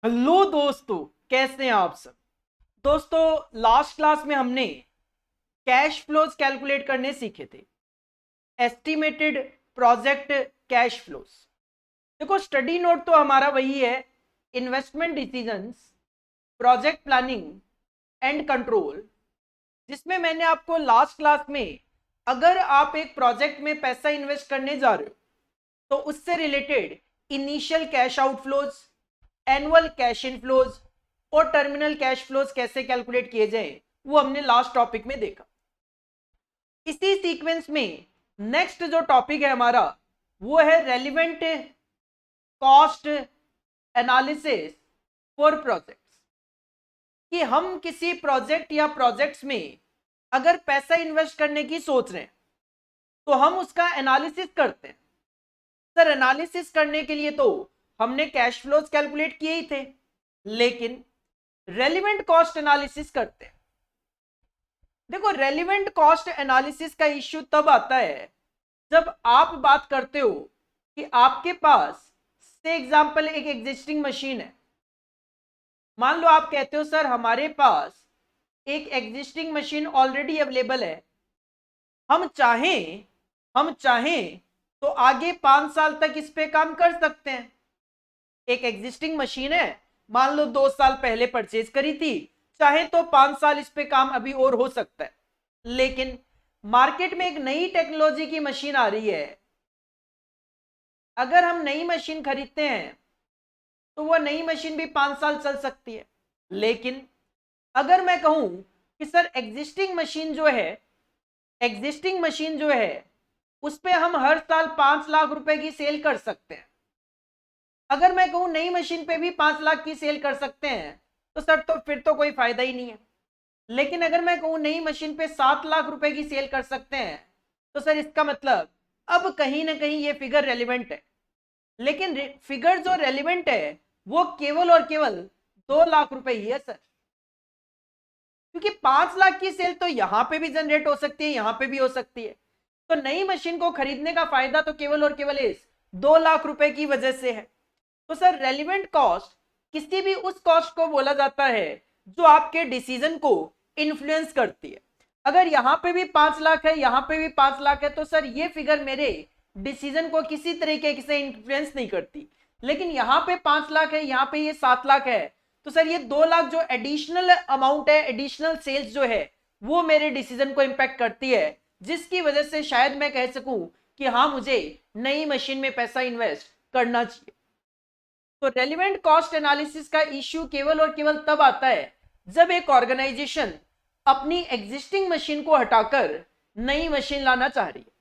Hello दोस्तों, कैसे हैं आप सब। दोस्तों, लास्ट क्लास में हमने कैश फ्लोज कैलकुलेट करने सीखे थे। Estimated project cash flows. देखो, स्टडी नोट तो हमारा वही है, investment decisions, project planning and control, जिसमें मैंने आपको लास्ट क्लास में अगर आप एक प्रोजेक्ट में पैसा इन्वेस्ट करने जा रहे हो तो उससे related initial cash outflows, annual cash inflows और टर्मिनल कैश फ्लोज कैसे कैलकुलेट किए जाएं वो हमने लास्ट टॉपिक में देखा। इसी सीक्वेंस में नेक्स्ट जो टॉपिक है हमारा वो है relevant cost analysis for projects. कि हम किसी प्रोजेक्ट या प्रोजेक्ट्स में अगर पैसा इन्वेस्ट करने की सोच रहे हैं तो हम उसका एनालिसिस करते हैं। सर, एनालिसिस करने के लिए तो हमने कैश फ्लोज कैलकुलेट किए ही थे, लेकिन रेलिवेंट कॉस्ट एनालिसिस करते हैं। देखो, रेलिवेंट कॉस्ट एनालिसिस का इश्यू तब आता है जब आप बात करते हो कि आपके पास से एग्जांपल एक एग्जिस्टिंग मशीन है। मान लो आप कहते हो सर हमारे पास एक एग्जिस्टिंग मशीन ऑलरेडी अवेलेबल है, हम चाहें तो आगे 5 साल तक इस पे काम कर सकते हैं। एक एग्जिस्टिंग मशीन है, मान लो 2 साल पहले परचेज करी थी, चाहे तो 5 साल इस पे काम अभी और हो सकता है। लेकिन मार्केट में एक नई टेक्नोलॉजी की मशीन आ रही है, अगर हम नई मशीन खरीदते हैं तो वह नई मशीन भी 5 साल चल सकती है। लेकिन अगर मैं कहूं कि सर एग्जिस्टिंग मशीन जो है उस पर हम हर साल 5 लाख रुपए की सेल कर सकते हैं। अगर मैं कहूं नई मशीन पे भी 5 लाख की सेल कर सकते हैं तो सर तो फिर तो कोई फायदा ही नहीं है। लेकिन अगर मैं कहूं नई मशीन पे 7 लाख रुपए की सेल कर सकते हैं तो सर इसका मतलब अब कहीं ना कहीं ये फिगर रेलिवेंट है। लेकिन फिगर जो रेलिवेंट है वो केवल और केवल 2 लाख रुपए ही है सर, क्योंकि 5 लाख की सेल तो यहां पे भी जनरेट हो सकती है, यहां पे भी हो सकती है। तो नई मशीन को खरीदने का फायदा तो केवल और केवल इस 2 लाख रुपए की वजह से है। तो सर, रेलिवेंट कॉस्ट किसी भी उस कॉस्ट को बोला जाता है जो आपके डिसीजन को इन्फ्लुएंस करती है। अगर यहां पे भी 5 लाख है, यहां पे भी 5 लाख है, तो सर ये फिगर मेरे डिसीजन को किसी तरीके से इन्फ्लुएंस नहीं करती। लेकिन यहां पे 5 लाख है, यहां पे ये 7 लाख है, तो सर ये 2 लाख जो एडिशनल अमाउंट है, एडिशनल सेल्स जो है वो मेरे डिसीजन को इंपैक्ट करती है, जिसकी वजह से शायद मैं कह सकूं कि हाँ, मुझे नई मशीन में पैसा इन्वेस्ट करना चाहिए। तो रेलिवेंट कॉस्ट एनालिसिस का इश्यू केवल और केवल तब आता है जब एक ऑर्गेनाइजेशन अपनी एग्जिस्टिंग मशीन को हटाकर नई मशीन लाना चाह रही है।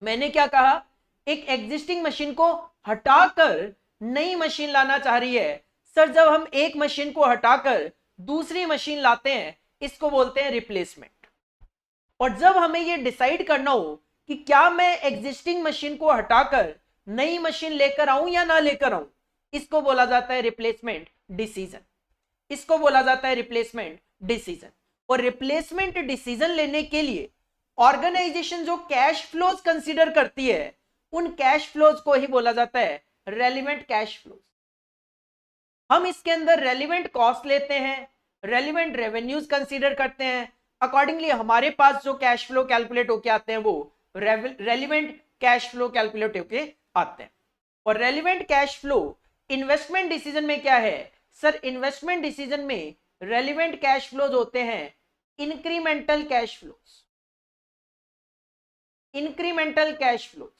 मैंने क्या कहा, एक एग्जिस्टिंग मशीन को हटाकर नई मशीन लाना चाह रही है। सर, जब हम एक मशीन को हटाकर दूसरी मशीन लाते हैं इसको बोलते हैं रिप्लेसमेंट। और जब हमें यह डिसाइड करना हो कि क्या मैं एग्जिस्टिंग मशीन को हटाकर नई मशीन लेकर आऊं या ना लेकर आऊं, इसको बोला जाता है रिप्लेसमेंट डिसीजन। इसको बोला जाता है रिप्लेसमेंट डिसीजन। और रिप्लेसमेंट डिसीजन लेने के लिए ऑर्गेनाइजेशन जो कैश फ्लोज कंसीडर करती है उन कैश फ्लोज को ही बोला जाता है रेलिवेंट कैश फ्लोज। हम इसके अंदर रेलिवेंट कॉस्ट लेते हैं, रेलिवेंट रेवेन्यूज कंसीडर करते हैं। अकॉर्डिंगली हमारे पास जो कैश फ्लो कैलकुलेट होके आते हैं वो रेलिवेंट कैश फ्लो कैलकुलेट होके आते हैं। और relevant cash flow investment decision में क्या है सर, इन्वेस्टमेंट डिसीजन में रेलिवेंट कैश फ्लोज होते हैं incremental cash flows. Incremental cash flows,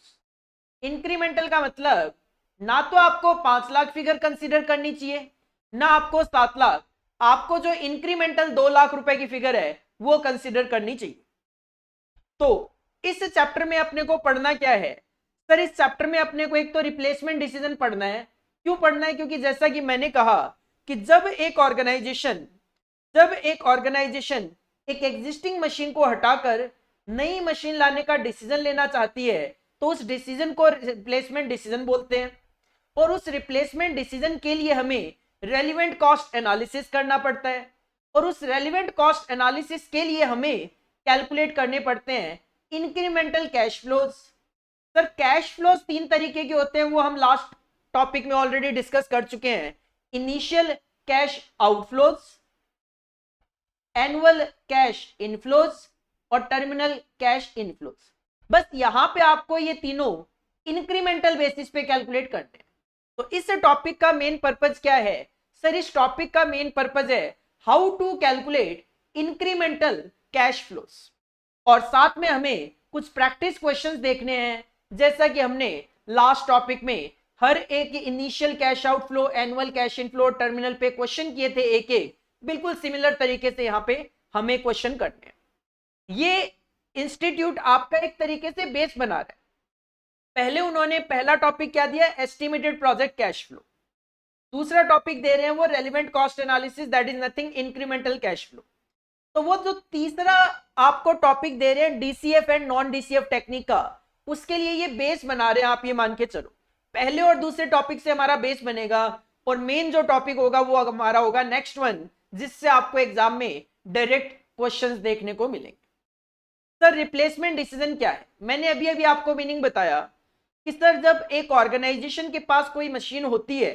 incremental का मतलब ना तो आपको 5 लाख फिगर कंसीडर करनी चाहिए ना आपको 7 लाख, आपको जो इंक्रीमेंटल 2 लाख रुपए की फिगर है वो कंसीडर करनी चाहिए। तो इस चैप्टर में अपने को पढ़ना क्या है सर, इस चैप्टर में अपने को एक तो रिप्लेसमेंट डिसीजन पढ़ना है। क्यों पढ़ना है, क्योंकि जैसा कि मैंने कहा कि जब एक ऑर्गेनाइजेशन एक एग्जिस्टिंग मशीन को हटाकर नई मशीन लाने का डिसीजन लेना चाहती है तो उस डिसीजन को रिप्लेसमेंट डिसीजन बोलते हैं। और उस रिप्लेसमेंट डिसीजन के लिए हमें रेलिवेंट कॉस्ट एनालिसिस करना पड़ता है। और उस रेलिवेंट कॉस्ट एनालिसिस के लिए हमें कैलकुलेट करने पड़ते हैं incremental cash flows. Sir, cash flows 3 तरीके के होते हैं, वो हम लास्ट टॉपिक में ऑलरेडी डिस्कस कर चुके हैं। Initial cash outflows, annual cash inflows और टर्मिनल कैश इनफ्लोज। बस यहां पे आपको ये तीनों इंक्रीमेंटल बेसिस पे कैलकुलेट करते हैं। तो इस टॉपिक का मेन पर्पज क्या है सर? इस टॉपिक का मेन पर्पज है how to calculate incremental cash flows, और साथ में हमें कुछ प्रैक्टिस क्वेश्चंस देखने हैं, जैसा कि हमने लास्ट टॉपिक में हर एक initial cash outflow, annual cash inflow, terminal पे क्वेश्चन किए थे एक एक, बिल्कुल सिमिलर तरीके से यहाँ पे हमें क्वेश्चन करने हैं। ये इंस्टीट्यूट आपका एक तरीके से बेस बना रहा है। पहले उन्होंने पहला टॉपिक क्या दिया? Estimated project cash flow. दूसरा टॉपिक दे रहे हैं वो relevant cost analysis, that is nothing incremental cash flow. तो वो जो तीसरा आपको टॉपिक दे रहे हैं DCF and non DCF technique का, उसके लिए ये बेस बना रहे हैं। आप ये मान के चलो पहले और दूसरे टॉपिक से हमारा बेस बनेगा, और मेन जो टॉपिक होगा वो हमारा होगा नेक्स्ट वन, जिससे आपको एग्जाम में डायरेक्ट क्वेश्चंस देखने को मिलेंगे। सर रिप्लेसमेंट डिसीजन क्या है? मैंने अभी अभी आपको मीनिंग बताया कि सर जब एक ऑर्गेनाइजेशन के पास कोई मशीन होती है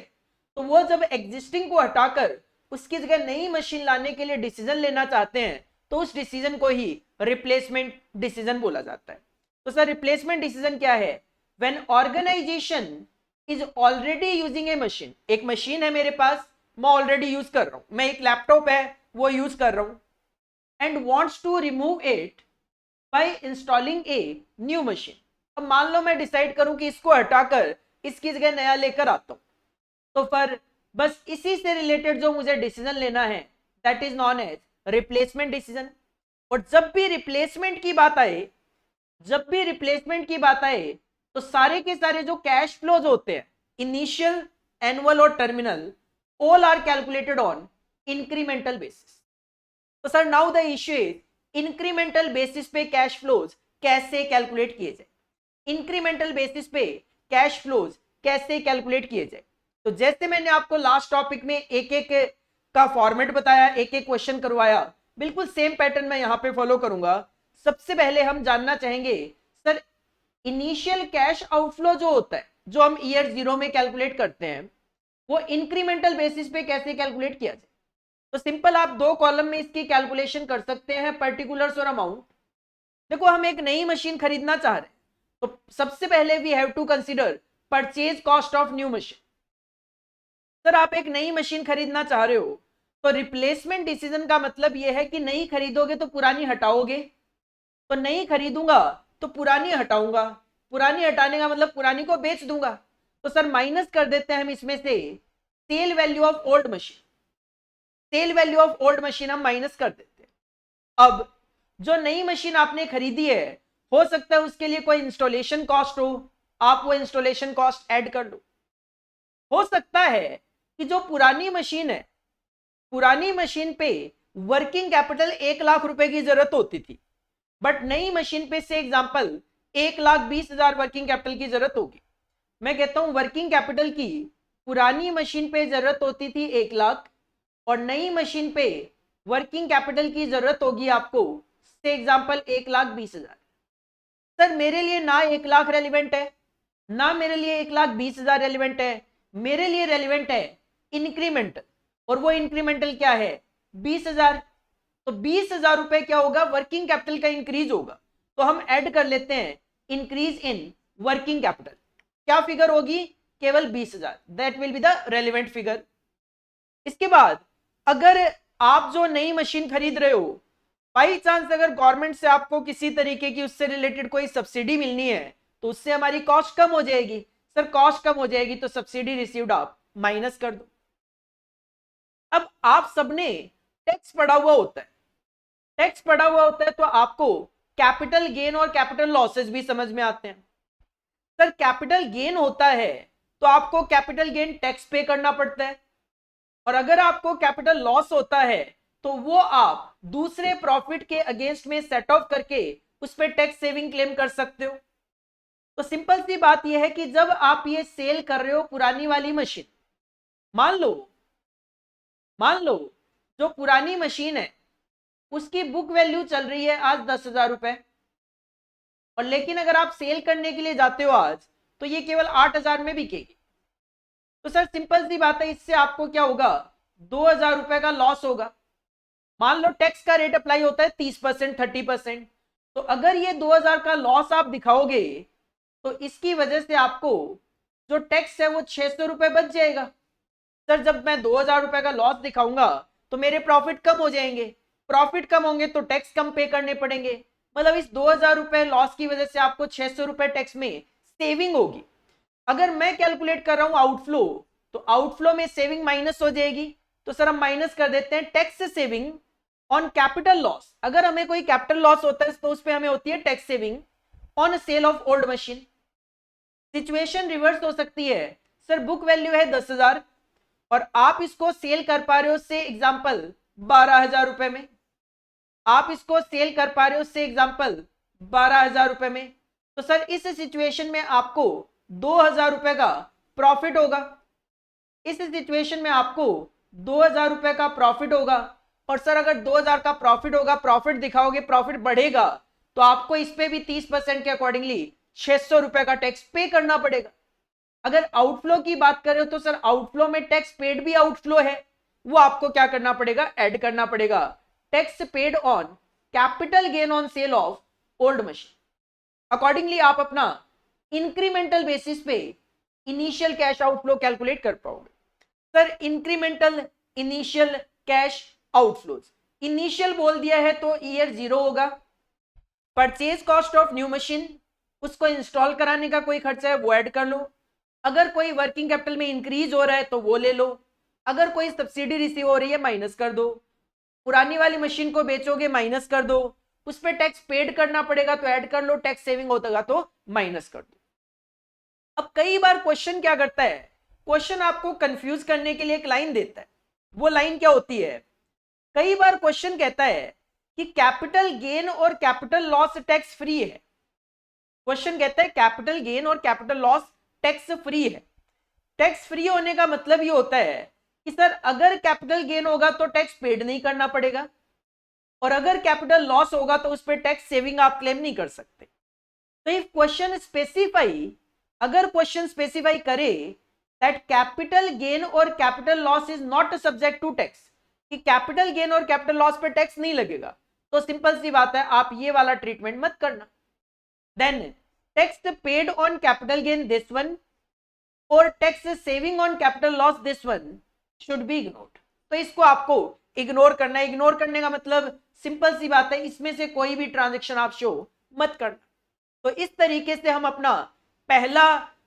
तो वो जब एग्जिस्टिंग को हटाकर उसकी जगह नई मशीन लाने के लिए डिसीजन लेना चाहते हैं तो उस डिसीजन को ही रिप्लेसमेंट डिसीजन बोला जाता है। तो सर रिप्लेसमेंट डिसीजन क्या है? When organisation is already using a machine, एक मशीन है मेरे पास, मैं ऑलरेडी यूज कर रहा हूं, मैं एक लैपटॉप है वो यूज कर रहा हूं, and wants to remove it by installing a new machine. अब मान लो मैं डिसाइड करूं कि इसको हटाकर इसकी जगह नया लेकर आता हूं, तो फिर बस इसी से रिलेटेड जो मुझे डिसीजन लेना है that is known as replacement decision. और जब भी रिप्लेसमेंट की बात आए, जब भी रिप्लेसमेंट की बात आए तो सारे के सारे जो कैश फ्लोज होते हैं इनिशियल, एनुअल और terminal, all are calculated on incremental basis. तो sir now the issue is incremental basis पे कैश फ्लोज कैसे कैलकुलेट किए जाए? इंक्रीमेंटल बेसिस पे कैश फ्लोज कैसे कैलकुलेट किए जाए? तो जैसे मैंने आपको लास्ट टॉपिक में एक एक का फॉर्मेट बताया, एक एक क्वेश्चन करवाया, बिल्कुल सेम पैटर्न मैं यहां पे फॉलो करूंगा। सबसे पहले हम जानना चाहेंगे सर इनिशियल कैश आउटफ्लो जो होता है, जो हम ईयर 0 में कैलकुलेट करते हैं, वो इंक्रीमेंटल बेसिस पे कैसे कैलकुलेट किया जाए? तो सिंपल आप दो कॉलम में इसकी कैलकुलेशन कर सकते हैं, पर्टिकुलर्स और अमाउंट। देखो हम एक नई मशीन खरीदना चाह रहे हैं, तो सबसे पहले we have to consider purchase cost of new machine. Sir आप एक नई मशीन खरीदना चाह रहे हो, तो रिप्लेसमेंट डिसीजन का मतलब यह है कि नई खरीदोगे तो पुरानी हटाओगे, तो नई खरीदूंगा तो पुरानी हटाऊंगा, पुरानी हटाने का मतलब पुरानी को बेच दूंगा। तो सर माइनस कर देते हैं हम इसमें से sale value of old machine, sale value of old machine हम माइनस कर देते हैं। अब जो नई मशीन आपने खरीदी है, हो सकता है उसके लिए कोई इंस्टॉलेशन कॉस्ट हो, आप वो इंस्टॉलेशन कॉस्ट ऐड कर लो। हो सकता है कि जो पुरानी मशीन है, पुरानी मशीन पे वर्किंग कैपिटल 1 लाख रुपए की जरूरत होती थी, बट नई मशीन पे से एग्जांपल 1,20,000 वर्किंग कैपिटल की जरूरत होगी। मैं कहता हूं वर्किंग कैपिटल की पुरानी मशीन पे जरूरत होती थी 1 लाख, और नई मशीन पे वर्किंग कैपिटल की जरूरत होगी आपको से एग्जांपल 1,20,000। सर मेरे लिए ना 1 लाख रेलिवेंट है, ना मेरे लिए 1,20,000 रेलिवेंट है, मेरे लिए रेलिवेंट है इंक्रीमेंटल, और वो इंक्रीमेंटल क्या है? 20,000। तो 20,000 रुपए क्या होगा? वर्किंग कैपिटल का इंक्रीज होगा। तो हम ऐड कर लेते हैं इंक्रीज इन वर्किंग कैपिटल। क्या फिगर होगी? केवल 20,000, that will be the relevant figure. इसके बाद अगर आप जो नई मशीन खरीद रहे हो, बाई चांस अगर गवर्नमेंट से आपको किसी तरीके की उससे रिलेटेड कोई सब्सिडी मिलनी है, तो उससे हमारी कॉस्ट कम हो जाएगी। सर कॉस्ट कम हो जाएगी तो सब्सिडी रिसीव्ड आप माइनस कर दो। अब आप सबने टैक्स पढ़ा हुआ होता है, टैक्स पढ़ा हुआ होता है तो आपको कैपिटल गेन और कैपिटल लॉसेस भी समझ में आते हैं। सर कैपिटल गेन होता है तो आपको कैपिटल गेन टैक्स पे करना पड़ता है, और अगर आपको कैपिटल लॉस होता है तो वो आप दूसरे प्रॉफिट के अगेंस्ट में सेट ऑफ करके उस पर टैक्स सेविंग क्लेम कर सकते हो। तो सिंपल सी बात यह है कि जब आप ये सेल कर रहे हो पुरानी वाली मशीन, मान लो जो पुरानी मशीन है उसकी बुक वैल्यू चल रही है आज 10,000 रुपए, और लेकिन अगर आप सेल करने के लिए जाते हो आज तो ये केवल 8,000 में बिकेगी। तो सर सिंपल सी बात है, इससे आपको क्या होगा, 2,000 रुपए का लॉस होगा। मान लो टैक्स का रेट अप्लाई होता है 30%, 30%, तो अगर ये 2,000 का लॉस आप दिखाओगे तो इसकी वजह से आपको जो टैक्स है वो 600 रुपए बच जाएगा। सर जब मैं 2,000 रुपए का लॉस दिखाऊंगा तो मेरे प्रॉफिट कम हो जाएंगे, प्रॉफिट कम होंगे तो टैक्स कम पे करने पड़ेंगे, मतलब इस 2,000 रुपए लॉस की वजह से आपको 600 रुपए टैक्स में सेविंग होगी। अगर मैं कैलकुलेट कर रहा हूं आउटफ्लो, तो आउटफ्लो में सेविंग माइनस हो जाएगी, तो सर हम माइनस कर देते हैं tax saving on capital loss. अगर हमें कोई कैपिटल लॉस होता है तो उस पर हमें होती है tax saving on sale of old machine. Situation reverse हो सकती है, सर बुक वैल्यू है 10,000 और आप इसको सेल कर पा रहे हो से एग्जांपल 12,000 रुपए में, आप इसको सेल कर पा रहे हो से एग्जांपल 12,000 रुपए में, तो सर इस सिचुएशन में आपको 2,000 रुपए का प्रॉफिट होगा। इस सिचुएशन में आपको 2,000 रुपए का प्रॉफिट होगा। और सर अगर 2,000 का प्रॉफिट होगा, प्रॉफिट दिखाओगे, प्रॉफिट बढ़ेगा, तो आपको इस पे भी 30% के अकॉर्डिंगली 600 रुपए का टैक्स पे करना पड़ेगा। अगर आउटफ्लो की बात करें तो सर आउटफ्लो में टैक्स पेड भी आउटफ्लो है, वो आपको क्या करना पड़ेगा, ऐड करना पड़ेगा, tax paid on capital gain on sale of old machine. Accordingly आप अपना इंक्रीमेंटल बेसिस पे इनिशियल कैश आउटफ्लो कैलकुलेट कर पाओगे। Sir incremental initial cash outflows, initial बोल दिया है तो ईयर 0 होगा। Purchase cost of new machine, उसको इंस्टॉल कराने का कोई खर्चा है वो ऐड कर लो। अगर कोई वर्किंग कैपिटल में इंक्रीज हो रहा है तो वो ले लो। अगर कोई सब्सिडी रिसीव हो रही है माइनस कर दो। पुरानी वाली मशीन को बेचोगे माइनस कर दो। उस पर टैक्स पेड करना पड़ेगा तो ऐड कर लो, टैक्स सेविंग होता तो माइनस कर दो। अब कई बार क्वेश्चन क्या करता है, क्वेश्चन आपको कंफ्यूज करने के लिए एक लाइन देता है। वो लाइन क्या होती है, कई बार क्वेश्चन कहता है कि कैपिटल गेन और कैपिटल लॉस टैक्स फ्री है। क्वेश्चन कहता है कैपिटल गेन और कैपिटल लॉस टैक्स फ्री है। टैक्स फ्री होने का मतलब ये होता है कि सर अगर कैपिटल गेन होगा तो टैक्स पेड नहीं करना पड़ेगा, और अगर कैपिटल लॉस होगा तो उस पर टैक्स सेविंग आप क्लेम नहीं कर सकते। तो इफ क्वेश्चन स्पेसिफाई, अगर क्वेश्चन स्पेसिफाई करे दैट कैपिटल गेन और capital loss is not subject to tax, कि कैपिटल गेन और कैपिटल लॉस पे टैक्स नहीं लगेगा, तो सिंपल सी बात है आप ये वाला ट्रीटमेंट मत करना। Then tax paid on capital gain this one और tax saving on capital loss this one should be ignored. तो इसको आपको इग्नोर करना है। इग्नोर करने का मतलब सिंपल सी बात है, इसमें से कोई भी ट्रांजेक्शन आप शो मत करना। तो इस तरीके से हम अपना पहला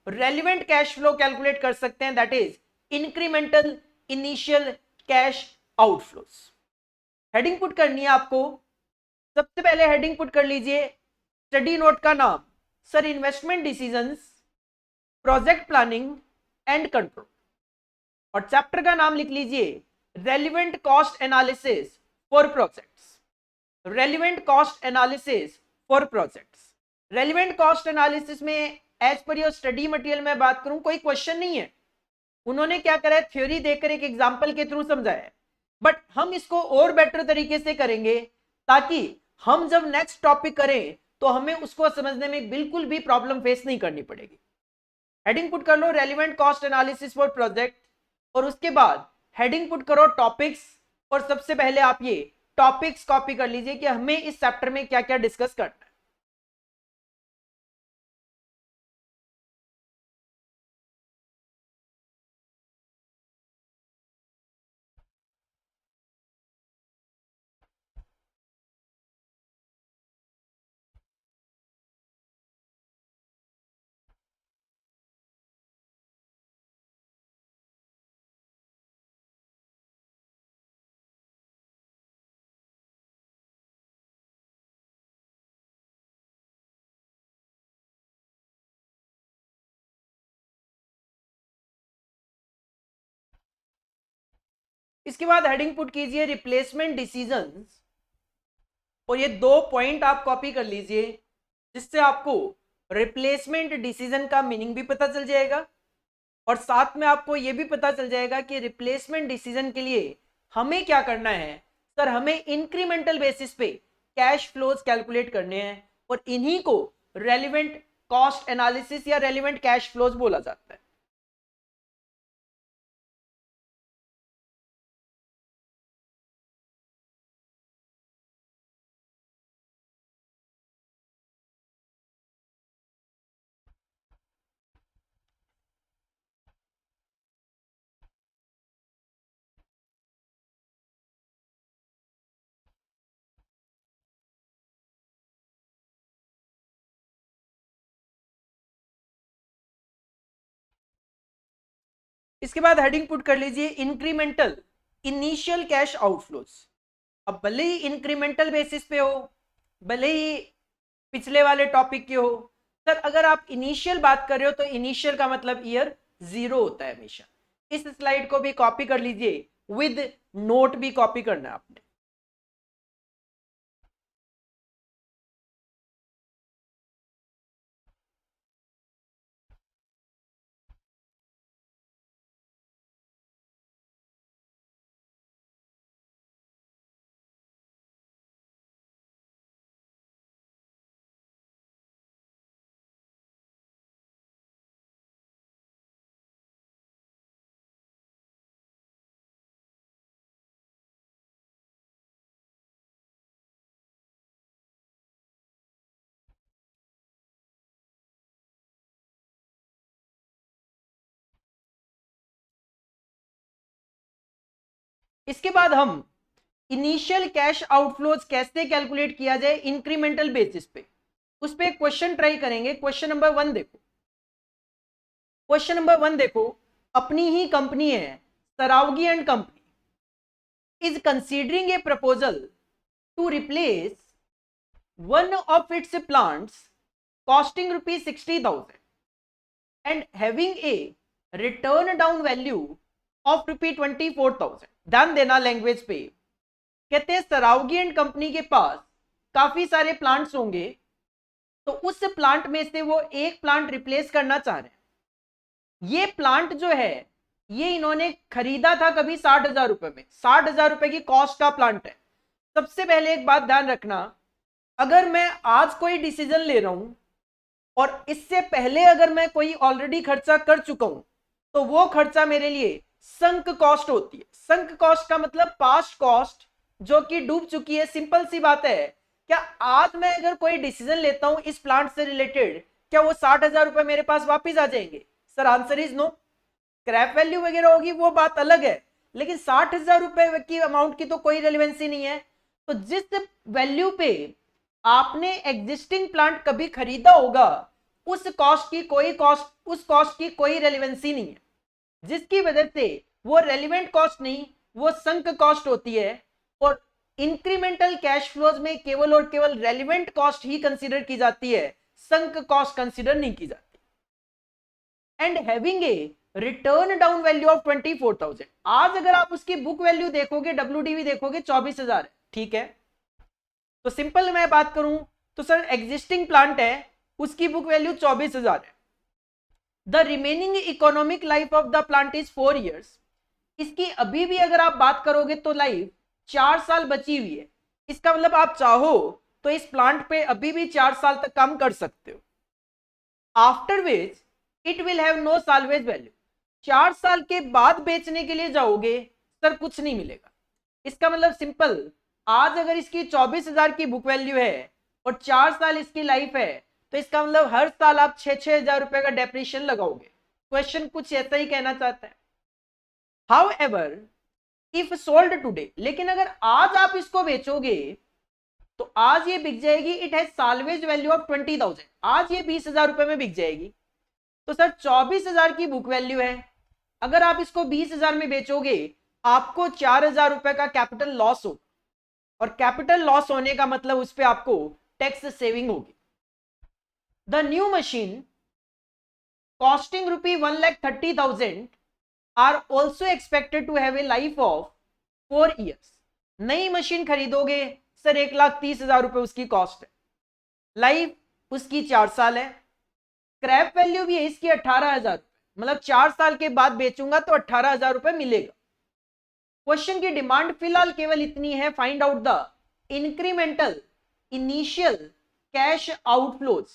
रेलिवेंट कैश फ्लो कैलकुलेट कर सकते हैं, that is incremental initial cash outflows. Heading put करनी है आपको। सबसे पहले हेडिंग पुट कर लीजिए, स्टडी नोट का नाम sir investment decisions, project planning and control, और चैप्टर का नाम लिख लीजिए relevant cost analysis for projects. Relevant cost analysis for projects. Relevant cost analysis में as per your study material में बात करूं, कोई क्वेश्चन नहीं है। उन्होंने क्या करा है, थ्योरी देकर एक एग्जांपल के थ्रू समझाया है, बट हम इसको और बेटर तरीके से करेंगे ताकि हम जब नेक्स्ट टॉपिक करें तो हमें उसको समझने में बिल्कुल भी प्रॉब्लम फेस नहीं करनी पड़ेगी। हेडिंग पुट कर लो relevant cost analysis for project, और उसके बाद हेडिंग पुट करो टॉपिक्स, और सबसे पहले आप ये टॉपिक्स कॉपी कर लीजिए कि हमें इस चैप्टर में क्या क्या डिस्कस करना है। इसके बाद हेडिंग पुट कीजिए रिप्लेसमेंट डिसीजंस, और ये 2 पॉइंट आप कॉपी कर लीजिए जिससे आपको रिप्लेसमेंट डिसीजन का मीनिंग भी पता चल जाएगा, और साथ में आपको यह भी पता चल जाएगा कि रिप्लेसमेंट डिसीजन के लिए हमें क्या करना है। सर हमें इंक्रीमेंटल बेसिस पे कैश फ्लोज कैलकुलेट करने हैं, और इन्हीं को रेलिवेंट कॉस्ट एनालिसिस या रेलिवेंट कैश फ्लोज बोला जाता है। इसके बाद हेडिंग पुट कर लीजिए इंक्रीमेंटल इनिशियल कैश आउटफ्लोज। अब भले ही इंक्रीमेंटल बेसिस पे हो, भले ही पिछले वाले टॉपिक के हो, सर अगर आप इनिशियल बात कर रहे हो तो इनिशियल का मतलब ईयर 0 होता है हमेशा। इस स्लाइड को भी कॉपी कर लीजिए, विद नोट भी कॉपी करना है आपने। इसके बाद हम इनिशियल कैश आउटफ्लोज कैसे कैलकुलेट किया जाए इंक्रीमेंटल बेसिस पे, उस पे एक क्वेश्चन ट्राई करेंगे। क्वेश्चन नंबर 1 देखो, क्वेश्चन नंबर 1 देखो, अपनी ही कंपनी है Sarawagi and company is considering a proposal to replace one of its plants costing rupees 60,000 and having a return down value of rupees 24,000। ध्यान देना लैंग्वेज पे, कहते हैं सरावगी एंड कंपनी के पास काफी सारे प्लांट्स होंगे, तो उस प्लांट में से वो एक प्लांट रिप्लेस करना चाह रहे हैं। ये प्लांट जो है ये इन्होंने खरीदा था कभी 60,000 रुपए में, 60,000 रुपए की कॉस्ट का प्लांट है। सबसे पहले एक बात ध्यान रखना, अगर मैं आज कोई डिसीजन ले रहा हूं और इससे पहले अगर मैं कोई ऑलरेडी खर्चा कर चुका हूं तो वो खर्चा मेरे लिए संक कॉस्ट होती है। संक कॉस्ट का मतलब पास्ट कॉस्ट जो कि डूब चुकी है। सिंपल सी बात है, क्या आज मैं अगर कोई डिसीजन लेता हूं इस प्लांट से रिलेटेड, क्या वो 60,000 रुपए मेरे पास वापिस आ जाएंगे? Sir answer is no. Scrap value वगैरह होगी वो बात अलग है, लेकिन 60,000 रुपए की अमाउंट की तो कोई रेलिवेंसी नहीं है। तो जिस वैल्यू पे आपने एग्जिस्टिंग प्लांट कभी खरीदा होगा उस कॉस्ट की कोई रेलिवेंसी नहीं है, जिसकी वजह से वो रेलिवेंट कॉस्ट नहीं, वो संक कॉस्ट होती है। और इंक्रीमेंटल कैश फ्लोज में केवल और केवल रेलिवेंट कॉस्ट ही कंसीडर की जाती है, संक कॉस्ट कंसीडर नहीं की जाती। And having a return down value of 24,000। आज अगर आप उसकी बुक वैल्यू देखोगे, WDV देखोगे 24,000 है, ठीक है। तो सिंपल मैं बात करूं तो सर एग्जिस्टिंग प्लांट है उसकी बुक वैल्यू 24,000 है। The remaining economic life of the plant is 4 years। इसकी अभी भी अगर आप बात करोगे तो लाइफ 4 साल बची हुई है। इसका मतलब आप चाहो तो इस प्लांट पे अभी भी 4 साल तक काम कर सकते हो। After which it will have no salvage value. 4 साल के बाद बेचने के लिए जाओगे सर कुछ नहीं मिलेगा। इसका मतलब सिंपल, आज अगर इसकी 24,000 की बुक वैल्यू है और 4 साल इसकी लाइफ है, तो इसका मतलब हर साल आप 6,000 रुपए का डेप्रिशिएशन लगाओगे। क्वेश्चन कुछ ऐसा ही कहना चाहता है। हाउएवर इफ सोल्ड टुडे, लेकिन अगर आज आप इसको बेचोगे तो आज ये बिक जाएगी, it has salvage value of 20,000। आज ये 20,000 रुपए में बिक जाएगी। तो सर 24,000 की बुक वैल्यू है, अगर आप इसको 20,000 में बेचोगे आपको 4,000 रुपए का कैपिटल लॉस होगा, और कैपिटल लॉस होने का मतलब उस पर आपको टैक्स सेविंग होगी। The new machine costing ₹1,30,000 are also expected to have a life of 4 years। नई मशीन खरीदोगे सर 1,30,000 रुपए उसकी कॉस्ट है, लाइफ उसकी 4 साल है। स्क्रैप वैल्यू भी है इसकी 18,000, मतलब 4 साल के बाद बेचूंगा तो 18,000 रुपए मिलेगा। क्वेश्चन की डिमांड फिलहाल केवल इतनी है, find out the incremental initial cash outflows,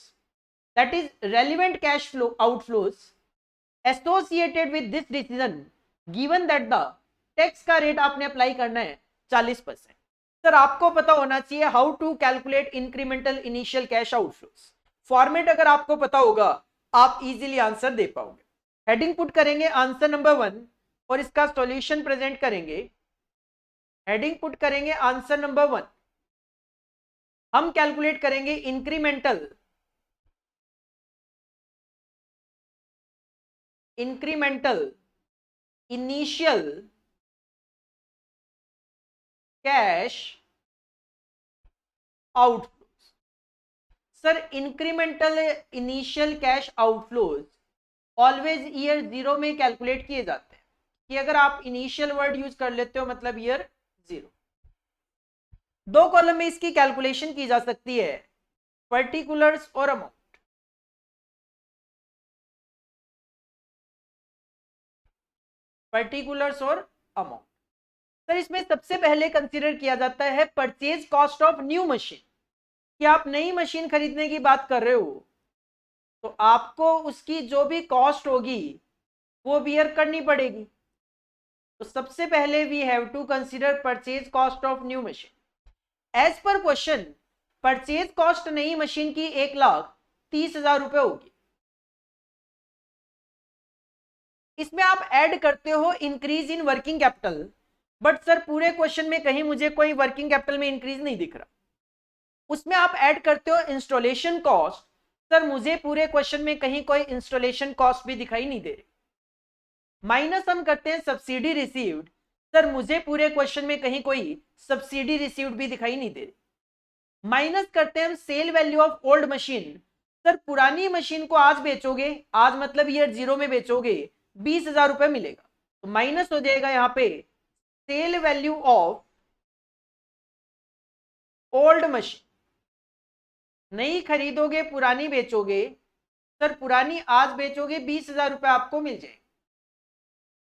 that is relevant cash flow outflows associated with this decision given that the tax का रेट आपने अप्लाई करना है 40%। सर आपको पता होना चाहिए how to calculate incremental initial cash outflows. Format अगर आपको पता होगा आप इजीली आंसर दे पाओगे। हेडिंग पुट करेंगे आंसर नंबर 1 और इसका सॉल्यूशन प्रेजेंट करेंगे। हेडिंग पुट करेंगे आंसर नंबर 1, हम कैलकुलेट करेंगे incremental initial cash outflows. Sir incremental initial cash outflows always year 0 में कैलकुलेट किए जाते हैं, कि अगर आप इनिशियल वर्ड यूज कर लेते हो मतलब ईयर 0। दो कॉलम में इसकी कैलकुलेशन की जा सकती है, पर्टिकुलर्स और अमाउंट। पर्टिकुलर्स और अमाउंट। सर इसमें सबसे पहले कंसीडर किया जाता है purchase cost of new machine, कि आप नई मशीन खरीदने की बात कर रहे हो तो आपको उसकी जो भी कॉस्ट होगी वो बियर करनी पड़ेगी। तो सबसे पहले we have to consider purchase cost of new machine. As per question purchase cost नई मशीन की 1,30,000 रुपए होगी। इसमें आप ऐड करते हो increase in working capital, but sir पूरे क्वेश्चन में कहीं मुझे कोई वर्किंग कैपिटल में इंक्रीज नहीं दिख रहा। उसमें आप ऐड करते हो इंस्टॉलेशन कॉस्ट, सर मुझे पूरे क्वेश्चन में कहीं कोई इंस्टॉलेशन कॉस्ट भी दिखाई नहीं दे रही। माइनस हम करते हैं सब्सिडी रिसीव्ड, सर मुझे पूरे क्वेश्चन में कहीं कोई सब्सिडी रिसीव्ड भी दिखाई नहीं दे रही। माइनस करते हैं हम sale value of old machine, sir पुरानी मशीन को आज बेचोगे, आज मतलब ईयर 0 में बेचोगे, 20,000 रुपए मिलेगा, तो माइनस हो जाएगा यहाँ पे sale value of old machine. नई खरीदोगे पुरानी बेचोगे, सर पुरानी आज बेचोगे 20,000 रुपए आपको मिल जाएंगे।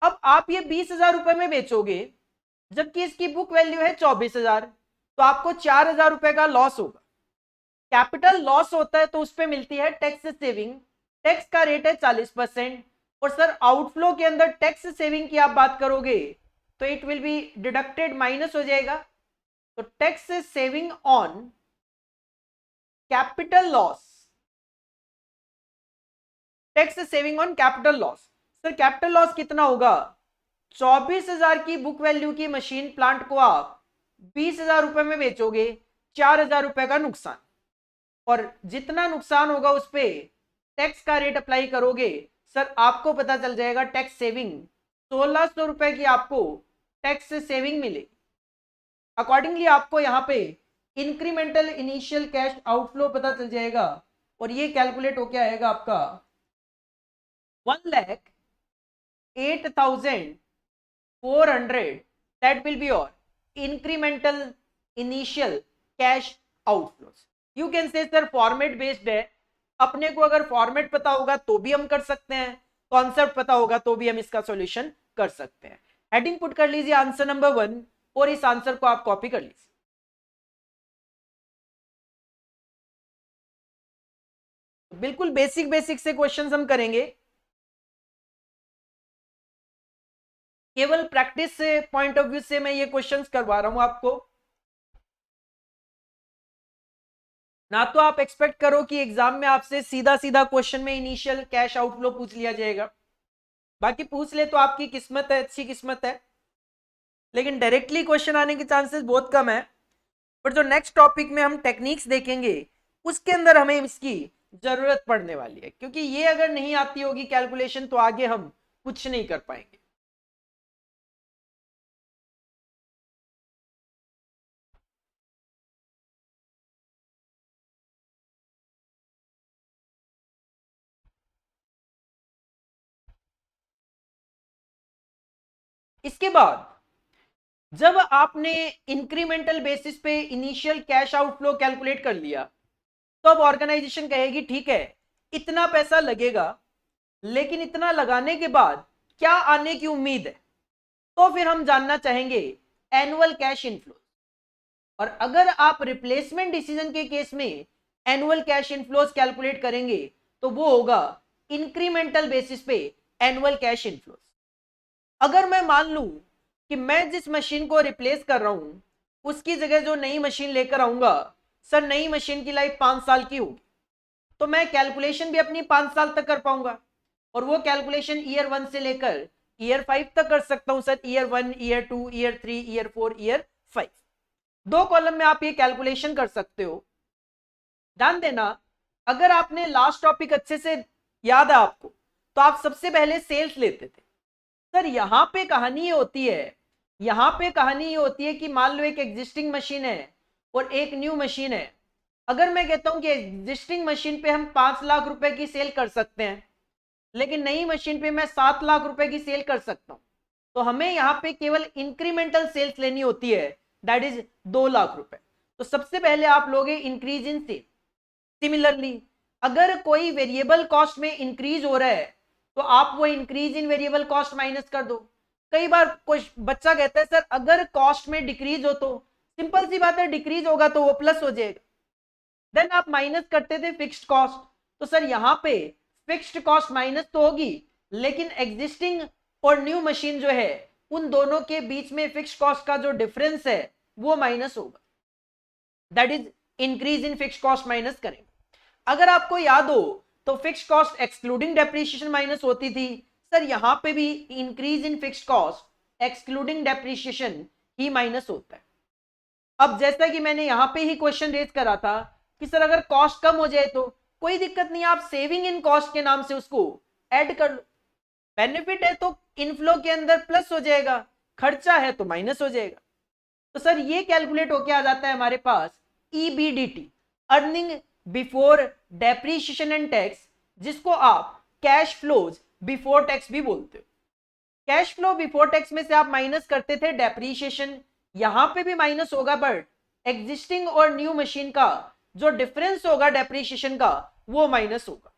अब आप ये 20,000 रुपए में बेचोगे जबकि इसकी बुक वैल्यू है 24,000, तो आपको 4,000 रुपए का लॉस होगा। कैपिटल लॉस होता है तो उस पर मिलती है टैक्स सेविंग, टैक्स का रेट है 40%। और सर आउटफ्लो के अंदर टैक्स सेविंग की आप बात करोगे तो it will be deducted, minus हो जाएगा। तो tax saving on capital loss, tax saving on capital loss. Sir capital loss कितना होगा? 24,000 की बुक वैल्यू की मशीन प्लांट को आप 20,000 रुपए में बेचोगे, 4,000 रुपए का नुकसान। और जितना नुकसान होगा उस पर टैक्स का रेट अप्लाई करोगे, सर आपको पता चल जाएगा टैक्स सेविंग 1,600 रुपए की आपको टैक्स सेविंग मिलेगी। अकॉर्डिंगली आपको यहाँ पे इंक्रीमेंटल इनिशियल कैश आउटफ्लो पता चल जाएगा और ये कैलकुलेट होके आएगा आपका 1,08,400। That will be your incremental initial cash outflows. You can say sir format based है, अपने को अगर फॉर्मेट पता होगा तो भी हम कर सकते हैं, कॉन्सेप्ट पता होगा तो भी हम इसका सॉल्यूशन कर सकते हैं। हेडिंग पुट कर लीजिए आंसर नंबर 1 और इस आंसर को आप कॉपी कर लीजिए। बिल्कुल बेसिक बेसिक से क्वेश्चंस हम करेंगे, केवल प्रैक्टिस से पॉइंट ऑफ व्यू से मैं ये क्वेश्चंस करवा रहा हूं आपको। ना तो आप एक्सपेक्ट करो कि एग्जाम में आपसे सीधा सीधा क्वेश्चन में इनिशियल कैश आउटफ्लो पूछ लिया जाएगा, बाकी पूछ ले तो आपकी किस्मत है, अच्छी किस्मत है, लेकिन डायरेक्टली क्वेश्चन आने के चांसेस बहुत कम है। पर जो नेक्स्ट टॉपिक में हम टेक्निक्स देखेंगे उसके अंदर हमें इसकी जरूरत पड़ने वाली है, क्योंकि ये अगर नहीं आती होगी कैलकुलेशन तो आगे हम कुछ नहीं कर पाएंगे। इसके बाद जब आपने इंक्रीमेंटल बेसिस पे इनिशियल कैश आउटफ्लो कैलकुलेट कर लिया तो अब ऑर्गेनाइजेशन कहेगी ठीक है इतना पैसा लगेगा, लेकिन इतना लगाने के बाद क्या आने की उम्मीद है, तो फिर हम जानना चाहेंगे एनुअल कैश इनफ्लो। और अगर आप रिप्लेसमेंट डिसीजन के केस में एनुअल कैश इनफ्लोज कैलकुलेट करेंगे तो वो होगा इंक्रीमेंटल बेसिस पे एनुअल कैश इनफ्लोज। अगर मैं मान लूं कि मैं जिस मशीन को रिप्लेस कर रहा हूं उसकी जगह जो नई मशीन लेकर आऊंगा, सर नई मशीन की लाइफ 5 साल की होगी, तो मैं कैलकुलेशन भी अपनी 5 साल तक कर पाऊंगा और वो कैलकुलेशन ईयर 1 से लेकर ईयर 5 तक कर सकता हूं। Sir year 1, year 2, year 3, year 4, year 5, दो कॉलम में आप ये कैलकुलेशन कर सकते हो। ध्यान देना, अगर आपने लास्ट टॉपिक अच्छे से याद है आपको, तो आप सबसे पहले सेल्स लेते थे, सर यहाँ पे कहानी ये होती है, यहाँ पे कहानी ये होती है कि मान लो एक एग्जिस्टिंग मशीन है और एक न्यू मशीन है। अगर मैं कहता हूं कि एग्जिस्टिंग मशीन पे हम 5 लाख रुपए की सेल कर सकते हैं, लेकिन नई मशीन पे मैं 7 लाख रुपए की सेल कर सकता हूं, तो हमें यहाँ पे केवल इंक्रीमेंटल सेल्स लेनी होती है, दैट इज 2 लाख रुपए। तो सबसे पहले आप लोगे इंक्रीज इन सेल। सिमिलरली अगर कोई वेरिएबल कॉस्ट में इंक्रीज हो रहा है तो आप वो increase in variable cost minus कर दो। कई बार कोई बच्चा कहता है सर अगर कॉस्ट में डिक्रीज हो, तो सिंपल सी बात है डिक्रीज होगा तो वो प्लस हो जाएगा, देन आप माइनस करते थे फिक्स्ड कॉस्ट। तो सर यहाँ पे फिक्स्ड कॉस्ट माइनस तो होगी, लेकिन एग्जिस्टिंग और न्यू मशीन जो है उन दोनों के बीच में फिक्स्ड कॉस्ट का जो डिफरेंस है वो माइनस होगा, that is increase in fixed cost minus करेंगे। अगर आपको याद हो तो fixed cost excluding depreciation minus होती थी, सर यहाँ पे भी increase in fixed cost excluding depreciation he minus होता है। अब जैसा कि मैंने यहाँ पे ही क्वेश्चन रेज करा था कि सर अगर कॉस्ट कम हो जाए तो कोई दिक्कत नहीं, आप सेविंग इन कॉस्ट के नाम से उसको ऐड कर लो। बेनिफिट है तो इनफ्लो के अंदर प्लस हो जाएगा, खर्चा है तो माइनस हो जाएगा। तो सर ये कैलकुलेट होके आ जाता है हमारे पास EBDT, earning before depreciation and tax, जिसको आप कैश फ्लोज बिफोर टैक्स भी बोलते हो। कैश फ्लो बिफोर टैक्स में से आप माइनस करते थे डेप्रीशिएशन, यहां पे भी माइनस होगा, बट एग्जिस्टिंग और न्यू मशीन का जो डिफरेंस होगा डेप्रीशिएशन का वो माइनस होगा,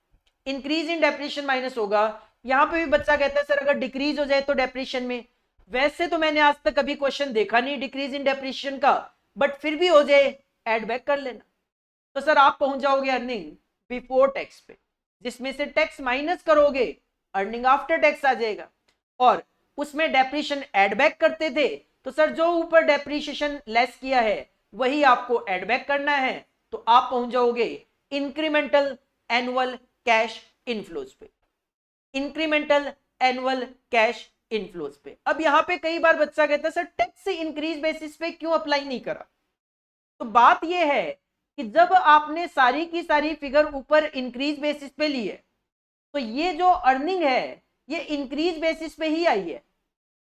इंक्रीज इन डेप्रीशिएशन माइनस होगा। यहां पे भी बच्चा कहता है सर अगर डिक्रीज हो जाए तो डेप्रीशिएशन में, वैसे तो मैंने आज तक कभी क्वेश्चन देखा नहीं डिक्रीज इन डेप्रीशिएशन का, बट फिर भी हो जाए एड बैक कर लेना। तो सर आप पहुंच जाओगे अर्निंग बिफोर टैक्स पे, जिसमें से टैक्स माइनस करोगे अर्निंग आफ्टर टैक्स आ जाएगा, और उसमें डेप्रीशिएशन एड बैक करते थे, तो सर जो ऊपर डेप्रीशिएशन लेस किया है वही आपको एड बैक करना है, तो आप पहुंच जाओगे इंक्रीमेंटल एनुअल कैश इनफ्लोज पे, इंक्रीमेंटल एनुअल कैश इनफ्लोज पे। अब यहां पे कई बार बच्चा कहता है सर टैक्स इंक्रीज बेसिस पे क्यों अप्लाई नहीं करा, तो बात यह है कि जब आपने सारी की सारी फिगर ऊपर इंक्रीज बेसिस पे ली है, तो ये जो अर्निंग है ये इंक्रीज बेसिस पे ही आई है,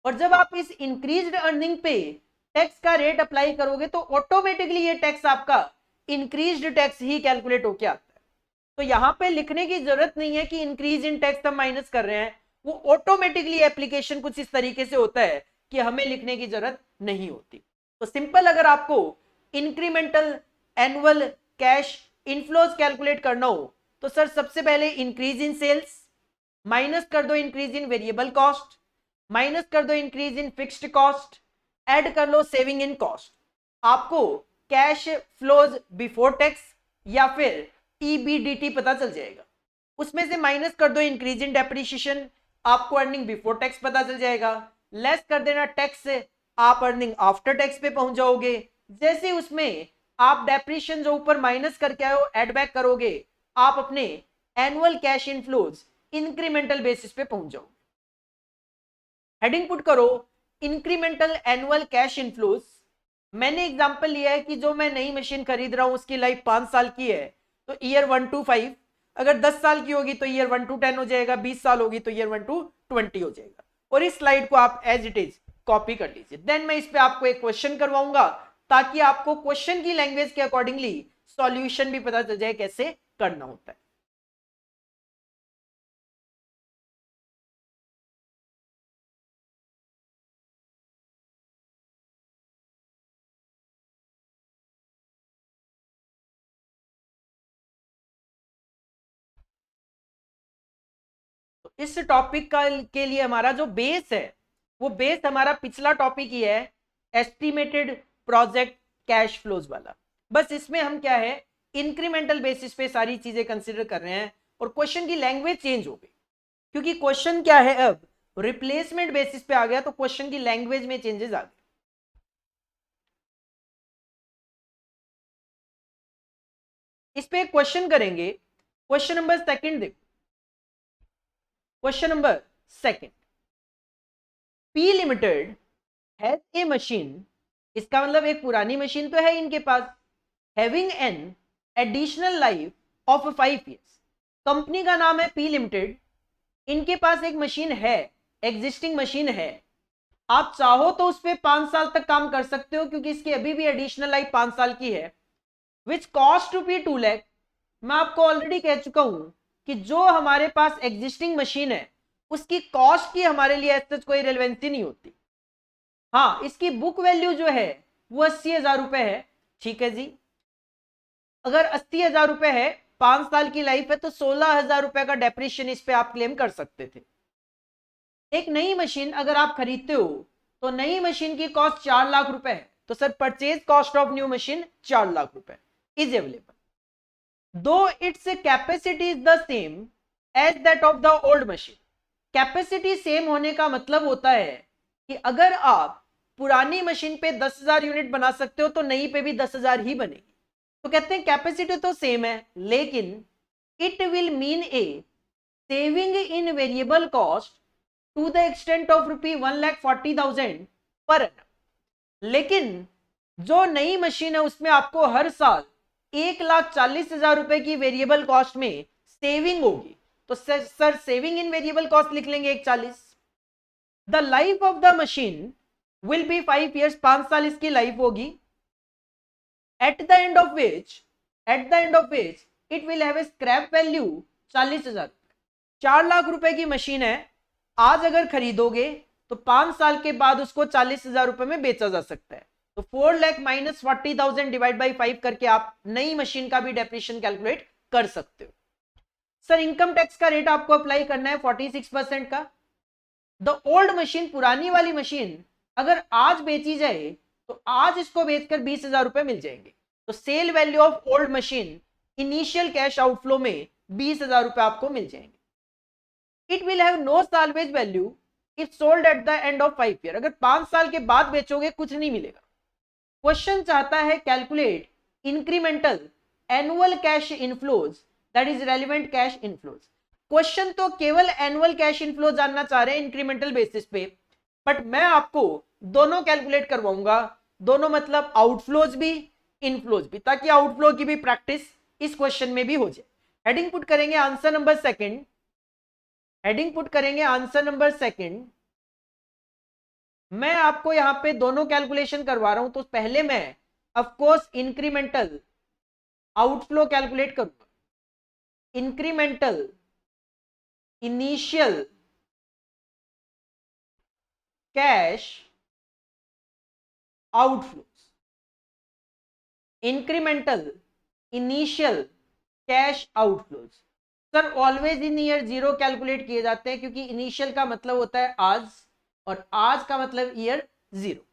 और जब आप इस इंक्रीज्ड अर्निंग पे टैक्स का रेट अप्लाई करोगे तो ऑटोमेटिकली ये टैक्स आपका इंक्रीज्ड टैक्स ही कैलकुलेट होके आता है। तो यहां पे लिखने की जरूरत नहीं है कि इंक्रीज इन टैक्स हम माइनस कर रहे हैं, वो ऑटोमेटिकली एप्लीकेशन कुछ इस तरीके से होता है कि हमें लिखने की जरूरत नहीं होती। तो सिंपल अगर आपको incremental annual cash inflows calculate करना हो तो सर सबसे पहले इंक्रीज इन सेल्स माइनस कर दो increase in variable cost, minus कर दो increase in fixed cost, add कर लो सेविंग इन कॉस्ट, आपको कैश फ्लोज बिफोर टैक्स या फिर ईबीडीटी पता चल जाएगा। उसमें से माइनस कर दो इंक्रीज इन डेप्रिसिएशन, आपको अर्निंग बिफोर टैक्स पता चल जाएगा, लेस कर देना टैक्स से, आप अर्निंग आफ्टर टैक्स पे पहुंच जाओगे। जैसे उसमें आप डेप्रिसिएशन जो ऊपर माइनस करके आए हो ऐड बैक करोगे, आप अपने annual cash inflows incremental basis पे पहुंच जाओगे। हेडिंग पुट करो इंक्रीमेंटल एनुअल कैश इनफ्लोज। मैंने एग्जांपल लिया है कि जो मैं नई मशीन खरीद रहा हूं उसकी लाइफ 5 साल की है, तो ईयर 1 to 5, अगर 10 साल की होगी तो ईयर 1 to 10 हो जाएगा, 20 साल होगी तो ईयर 1 to 20 हो जाएगा। और इस स्लाइड को आप एज इट इज कॉपी कर लीजिए। देन मैं इस पे आपको एक क्वेश्चन करवाऊंगा ताकि आपको क्वेश्चन की लैंग्वेज के अकॉर्डिंगली सॉल्यूशन भी पता चल जाए कैसे करना होता है। तो इस टॉपिक का के लिए हमारा जो बेस है वो बेस हमारा पिछला टॉपिक ही है, एस्टिमेटेड प्रोजेक्ट कैश फ्लोज वाला। बस इसमें हम क्या है इंक्रीमेंटल बेसिस पे सारी चीजें कंसिडर कर रहे हैं, और क्वेश्चन की लैंग्वेज चेंज हो गई, क्योंकि क्वेश्चन क्या है अब रिप्लेसमेंट बेसिस पे आ गया, तो क्वेश्चन की लैंग्वेज में चेंजेस आ गए। इस पे एक क्वेश्चन करेंगे, क्वेश्चन नंबर सेकंड देखो, question number second, P limited has a machine, इसका मतलब एक पुरानी मशीन तो है इनके पास, having an additional life of 5 years। Company का नाम है पी लिमिटेड, इनके पास एक मशीन है एग्जिस्टिंग मशीन है, आप चाहो तो उस पर 5 साल तक काम कर सकते हो क्योंकि इसकी अभी भी एडिशनल लाइफ 5 साल की है, विच कॉस्ट रुपी 2 लाख। मैं आपको ऑलरेडी कह चुका हूं कि जो हमारे पास एग्जिस्टिंग मशीन है उसकी कॉस्ट की हमारे लिए ऐसे कोई रेलेवेंसी नहीं होती। हाँ, इसकी बुक वैल्यू जो है वो 80,000 रुपए है, ठीक है जी। अगर 80,000 रुपए है, 5 साल की लाइफ है, तो 16,000 रुपए का डेप्रिशिएशन इस पे आप क्लेम कर सकते थे। एक नई मशीन अगर आप खरीदते हो तो नई मशीन की कॉस्ट 4 लाख रुपए है, तो sir purchase cost of new machine 4 lakh रुपए is available, though its capacity is the same as that of the old machine. Capacity same होने का मतलब होता है कि अगर आप पुरानी मशीन पे 10,000 यूनिट बना सकते हो तो नई पे भी 10,000 ही बनेगी। तो कहते हैं कैपेसिटी तो सेम है, लेकिन it will mean a saving in variable cost to the extent of ₹1,40,000 per annum. लेकिन जो नई मशीन है उसमें आपको हर साल 1,40,000 रुपए की वेरिएबल कॉस्ट में सेविंग होगी। तो sir saving in variable cost लिख लेंगे 1,40,000। The life of the machine will be 5 years, 5 साल इसकी लाइफ होगी। at the end of which it will have a scrap value 40,000। 4 lakh रुपए की मशीन है, आज अगर खरीदोगे तो 5 साल के बाद उसको 40,000 रुपए में बेचा जा सकता है। तो 4 लाख माइनस 40,000 डिवाइड बाई 5 करके आप नई मशीन का भी डेप्रिशिएशन कैलकुलेट कर सकते हो। सर इनकम टैक्स का रेट आपको अप्लाई करना है 46% का। द ओल्ड मशीन, पुरानी वाली मशीन अगर आज बेची जाए तो आज इसको बेचकर 20,000 रुपए मिल जाएंगे। तो sale value of old machine initial cash outflow में 20,000 रुपए आपको मिल जाएंगे। It will have no salvage value if sold at the end of 5 year. अगर 5 साल के बाद बेचोगे कुछ नहीं मिलेगा। क्वेश्चन चाहता है calculate incremental annual cash inflows that is relevant cash inflows. Question तो केवल एनुअल कैश इनफ्लो जानना चाह रहे हैं इंक्रीमेंटल बेसिस पे, बट मैं आपको दोनों कैलकुलेट करवाऊंगा, दोनों मतलब आउटफ्लोज भी इनफ्लोज भी, ताकि आउटफ्लो की भी प्रैक्टिस इस क्वेश्चन में भी हो जाए। हेडिंग पुट करेंगे answer number second, heading put करेंगे आंसर नंबर सेकंड। मैं आपको यहां पे दोनों कैलकुलेशन करवा रहा हूं, तो पहले मैं of course incremental outflow calculate करूंगा। Incremental initial cash outflows, incremental initial cash outflows. Sir always in year zero calculate किए जाते हैं क्योंकि इनिशियल का मतलब होता है आज और आज का मतलब ईयर जीरो।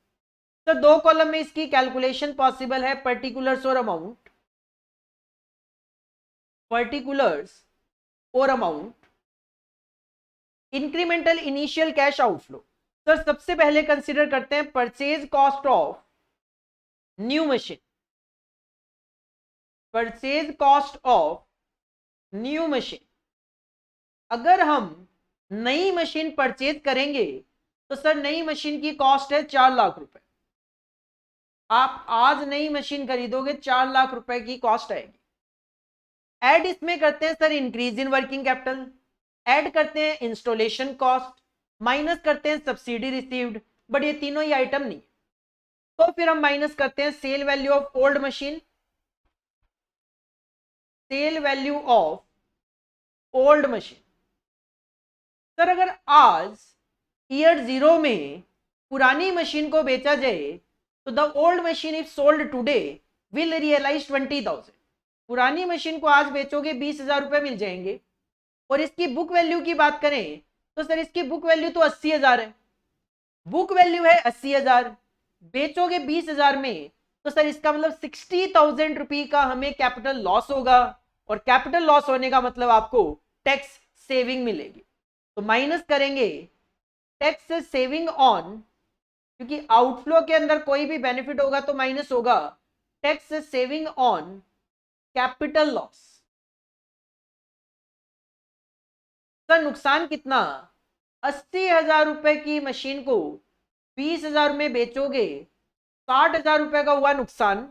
तो दो कॉलम में इसकी कैलकुलेशन पॉसिबल है, पर्टिकुलर्स और अमाउंट, पर्टिकुलर्स और amount, incremental initial cash outflow. Sir सबसे पहले कंसीडर करते हैं purchase cost of new machine, purchase cost of new machine. अगर हम नई मशीन परचेज करेंगे तो सर नई मशीन की कॉस्ट है 4 लाख रुपए। आप आज नई मशीन खरीदोगे 4 लाख रुपए की कॉस्ट आएगी। ऐड इसमें करते हैं sir increase in working capital, add करते हैं इंस्टॉलेशन कॉस्ट, माइनस करते हैं सब्सिडी रिसीव्ड, बट ये तीनों ही आइटम नहीं। तो फिर हम माइनस करते हैं sale value of old machine, sale value of old machine. Sir अगर आज ईयर जीरो में पुरानी मशीन को बेचा जाए तो the old machine if sold today will realise 20,000। पुरानी मशीन को आज बेचोगे 20,000 रुपए मिल जाएंगे। और इसकी बुक वैल्यू की बात करें तो सर इसकी बुक वैल्यू तो 80,000 है, बुक वैल्यू है 80,000, बेचोगे 20,000 में, तो सर इसका मतलब 60,000 रुपए का हमें कैपिटल लॉस होगा। और कैपिटल लॉस होने का मतलब आपको टैक्स सेविंग मिलेगी। तो माइनस करेंगे टैक्स सेविंग ऑन, क्योंकि आउटफ्लो के अंदर कोई भी बेनिफिट होगा तो माइनस होगा, tax saving on capital loss. Sir नुकसान कितना, 80,000 रुपए की मशीन को 20,000 में बेचोगे, 60,000 रुपए का हुआ नुकसान,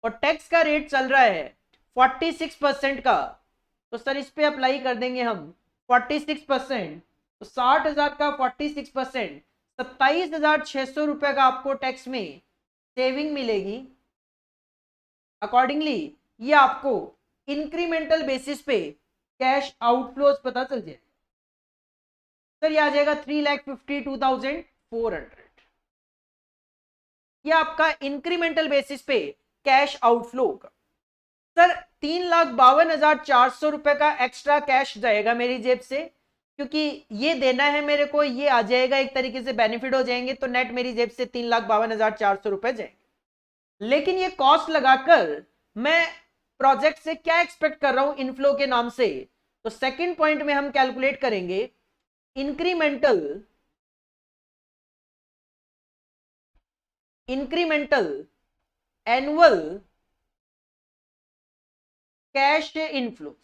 और टैक्स का रेट चल रहा है 46% का। तो सर इस पे अप्लाई कर देंगे हम 46%, तो 60,000 का 46%, 27,600 रुपए का आपको टैक्स में सेविंग मिलेगी। अकॉर्डिंगली ये आपको इंक्रीमेंटल बेसिस पे कैश आउटफ्लोज पता चल जाए। सर ये आ जाएगा 3,52,400। ये आपका इंक्रीमेंटल बेसिस पे कैश आउटफ्लो होगा। सर 3,52,400 रुपए का एक्स्ट्रा कैश जाएगा मेरी जेब से, क्योंकि ये देना है मेरे को, ये आ जाएगा, एक तरीके से बेनिफिट हो जाएंगे, तो नेट मेरी जेब से 3,52,400 रुपए जाएंगे। लेकिन ये कॉस्ट लगाकर मैं प्रोजेक्ट से क्या एक्सपेक्ट कर रहा हूं इनफ्लो के नाम से, तो सेकंड पॉइंट में हम कैलकुलेट करेंगे incremental annual cash inflows.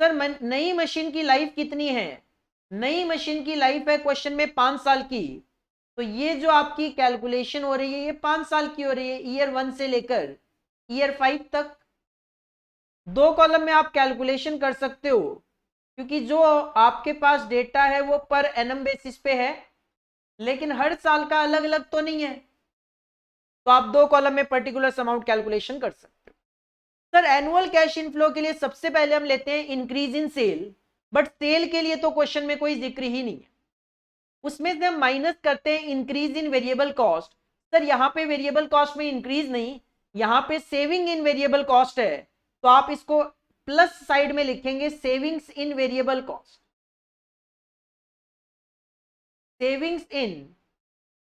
Sir नई मशीन की लाइफ कितनी है? नई मशीन की लाइफ है क्वेश्चन में 5 साल की, तो ये जो आपकी कैलकुलेशन हो रही है ये 5 साल की हो रही है, ईयर 1 से लेकर ईयर 5 तक। 2 कॉलम में आप कैलकुलेशन कर सकते हो, क्योंकि जो आपके पास डेटा है वो पर एनम बेसिस पे है, लेकिन हर साल का अलग अलग तो नहीं है, तो आप 2 कॉलम में पर्टिकुलर अमाउंट कैलकुलेशन कर सकते हो। सर एनुअल कैश इनफ्लो के लिए सबसे पहले हम लेते हैं increase in sale, but sale के लिए तो क्वेश्चन में कोई जिक्र ही नहीं है, उसमें से हम माइनस करते हैं इंक्रीज इन वेरिएबल कॉस्ट। सर यहाँ पे वेरिएबल कॉस्ट में इंक्रीज नहीं, यहाँ पे सेविंग इन वेरिएबल कॉस्ट है, तो आप इसको प्लस साइड में लिखेंगे savings in variable cost. Savings in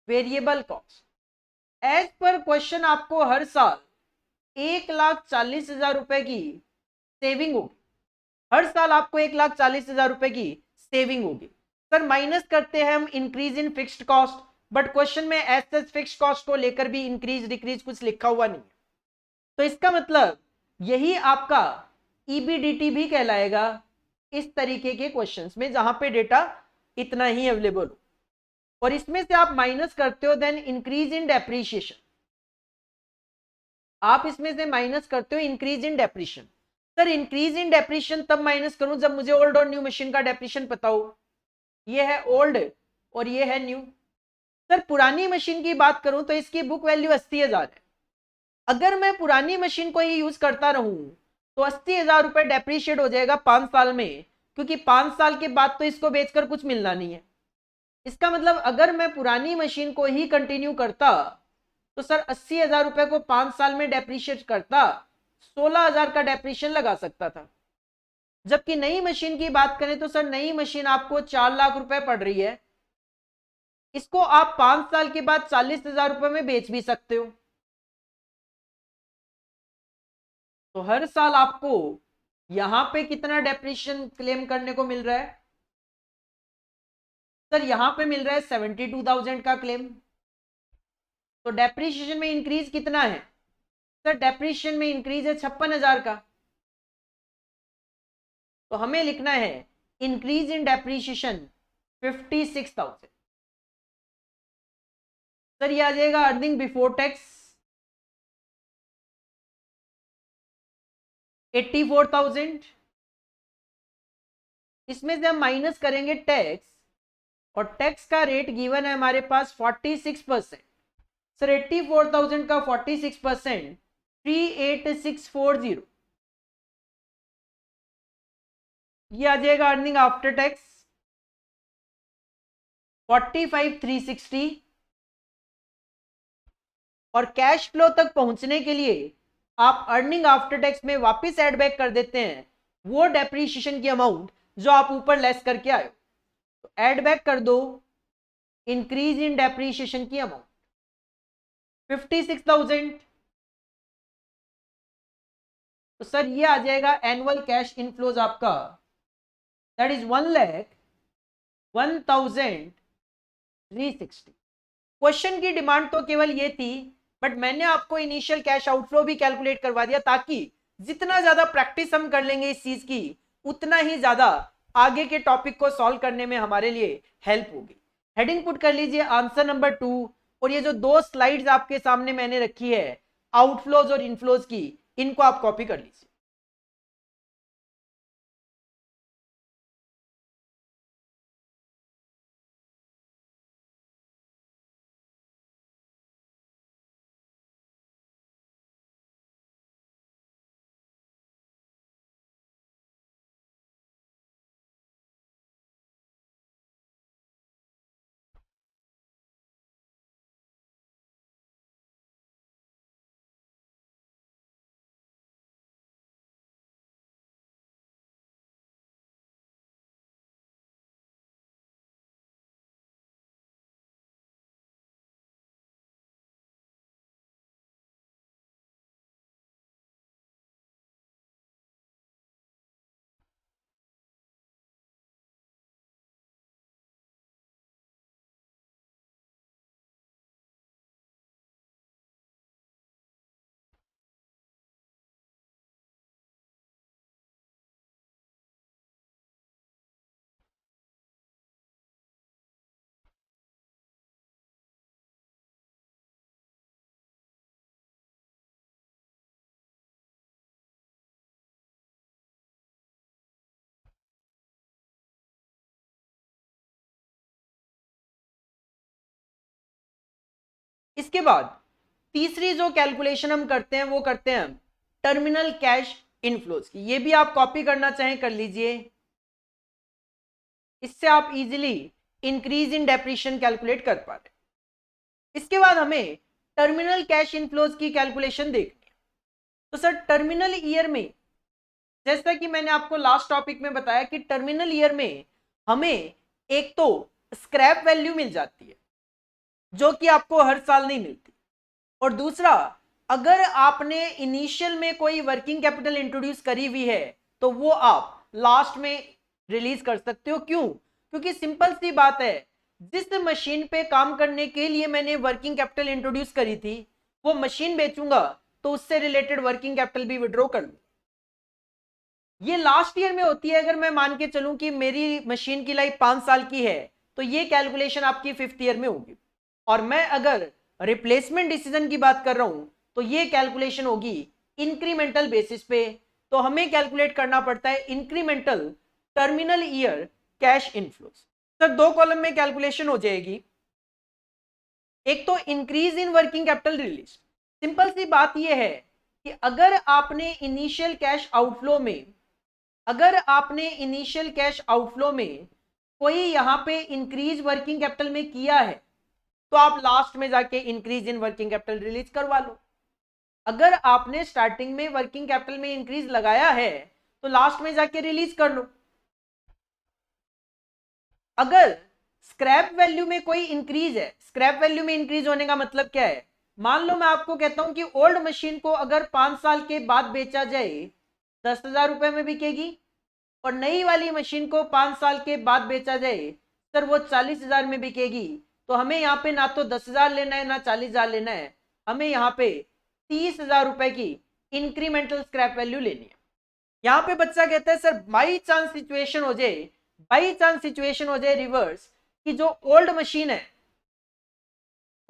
variable cost as per question आपको हर साल 1,40,000 रुपए की सेविंग होगी, हर साल आपको 1,40,000 रुपए की सेविंग होगी। सर माइनस करते हैं हम increase in fixed cost, but question में एज सच फिक्स्ड कॉस्ट को लेकर भी इंक्रीज डिक्रीज कुछ लिखा हुआ नहीं है, तो इसका मतलब यही आपका ईबीडीटी भी कहलाएगा इस तरीके के क्वेश्चंस में जहां पे डेटा इतना ही अवेलेबल हो, और इसमें से आप माइनस करते हो देन इंक्रीज इन डेप्रीशिएशन, आप इसमें से माइनस करते हो increase in depreciation. Sir increase in depreciation तब माइनस करूं जब मुझे ओल्ड और न्यू मशीन का डेप्रीशिएशन पता हो, ये है ओल्ड और ये है न्यू। सर पुरानी मशीन की बात करूं तो इसकी बुक वैल्यू 80,000 है, अगर मैं पुरानी मशीन को ही यूज करता रहूं तो 80,000 रुपए डेप्रीशिएट हो जाएगा 5 साल में, क्योंकि 5 साल के बाद तो इसको बेचकर कुछ मिलना नहीं है। इसका मतलब अगर मैं पुरानी मशीन को ही कंटिन्यू करता तो सर 80,000 रुपए को 5 साल में डेप्रीशिएट करता, 16,000 का डेप्रीशिएशन लगा सकता था। जबकि नई मशीन की बात करें तो सर नई मशीन आपको 4 लाख रुपए पड़ रही है, इसको आप 5 साल के बाद 40,000 रुपए में बेच भी सकते हो, तो हर साल आपको यहां पे कितना डेप्रीशिएशन क्लेम करने को मिल रहा है? सर यहां पे मिल रहा है 72,000 का क्लेम, तो डेप्रीशिएशन में इंक्रीज कितना है? सर डेप्रीशिएशन में इंक्रीज है 56,000 का, तो हमें लिखना है इंक्रीज इन डेप्रीशिएशन 56,000। सर ये आ जाएगा अर्निंग बिफोर टैक्स 84,000, इसमें से हम माइनस करेंगे टैक्स, और टैक्स का रेट गिवन है हमारे पास 46%। सर 84,000 का 46% 38,640, ये आ जाएगा अर्निंग आफ्टर टैक्स 45,360। और कैश फ्लो तक पहुंचने के लिए आप अर्निंग आफ्टर टैक्स में वापस ऐड बैक कर देते हैं वो डेप्रीशिएशन की अमाउंट जो आप ऊपर लेस करके आए हो, तो ऐड बैक कर दो इंक्रीज इन डेप्रीशिएशन की अमाउंट 56,000, तो सर ये आ जाएगा एनुअल कैश इनफ्लोज आपका, दैट इज 1,01,360। क्वेश्चन की डिमांड तो केवल ये थी, बट मैंने आपको इनिशियल कैश आउटफ्लो भी कैलकुलेट करवा दिया, ताकि जितना ज्यादा प्रैक्टिस हम कर लेंगे इस चीज की उतना ही ज्यादा आगे के टॉपिक को सॉल्व करने में हमारे लिए हेल्प होगी। हेडिंग पुट कर लीजिए आंसर नंबर 2, और ये जो 2 स्लाइड्स आपके सामने मैंने रखी है आउटफ्लोज और इनफ्लोज की, इनको आप कॉपी कर लीजिए। इसके बाद तीसरी जो कैलकुलेशन हम करते हैं वो करते हैं हम टर्मिनल कैश इनफ्लोज की। ये भी आप कॉपी करना चाहें कर लीजिए, इससे आप easily increase in depreciation calculate कर पा रहे। इसके बाद हमें टर्मिनल कैश इनफ्लोज की कैलकुलेशन देखनी है। तो सर टर्मिनल ईयर में, जैसा कि मैंने आपको लास्ट टॉपिक में बताया कि टर्मिनल ईयर में हमें एक तो स्क्रैप वैल्यू मिल जाती है जो कि आपको हर साल नहीं मिलती, और दूसरा अगर आपने इनिशियल में कोई वर्किंग कैपिटल इंट्रोड्यूस करी हुई है तो वो आप लास्ट में रिलीज कर सकते हो। क्यों? क्योंकि सिंपल सी बात है, जिस मशीन पे काम करने के लिए मैंने वर्किंग कैपिटल इंट्रोड्यूस करी थी वो मशीन बेचूंगा तो उससे रिलेटेड वर्किंग कैपिटल भी विड्रॉ कर लूं। ये लास्ट ईयर में होती है। अगर मैं मान के चलूं कि मेरी मशीन की लाइफ 5 साल की है तो ये कैलकुलेशन आपकी 5th ईयर में होगी, और मैं अगर रिप्लेसमेंट डिसीजन की बात कर रहा हूं तो ये कैलकुलेशन होगी इंक्रीमेंटल बेसिस पे। तो हमें कैलकुलेट करना पड़ता है incremental terminal year cash inflows. Sir 2 column में कैलकुलेशन हो जाएगी। एक तो increase in working capital release. Simple सी बात यह है कि अगर आपने इनिशियल कैश आउटफ्लो में कोई यहां पे इंक्रीज वर्किंग कैपिटल में किया है तो आप लास्ट में जाके increase in working capital release करवा लो। अगर आपने स्टार्टिंग में वर्किंग कैपिटल में इंक्रीज लगाया है तो लास्ट में जाके रिलीज कर लो। अगर स्क्रैप वैल्यू में कोई इंक्रीज है, स्क्रैप वैल्यू में इंक्रीज होने का मतलब क्या है? मान लो मैं आपको कहता हूं कि ओल्ड मशीन को अगर 5 साल के बाद बेचा जाए 10,000 रुपए में बिकेगी, और नई वाली मशीन को 5 साल के बाद बेचा जाए सर वो 40,000 में बिकेगी। तो हमें यहाँ पे ना तो 10,000 लेना है ना 40,000 लेना है, हमें यहाँ पे 30,000 रुपए की इंक्रीमेंटल स्क्रैप वैल्यू लेनी है। यहाँ पे बच्चा कहता है सर बाई चांस सिचुएशन हो जाए रिवर्स, कि जो ओल्ड मशीन है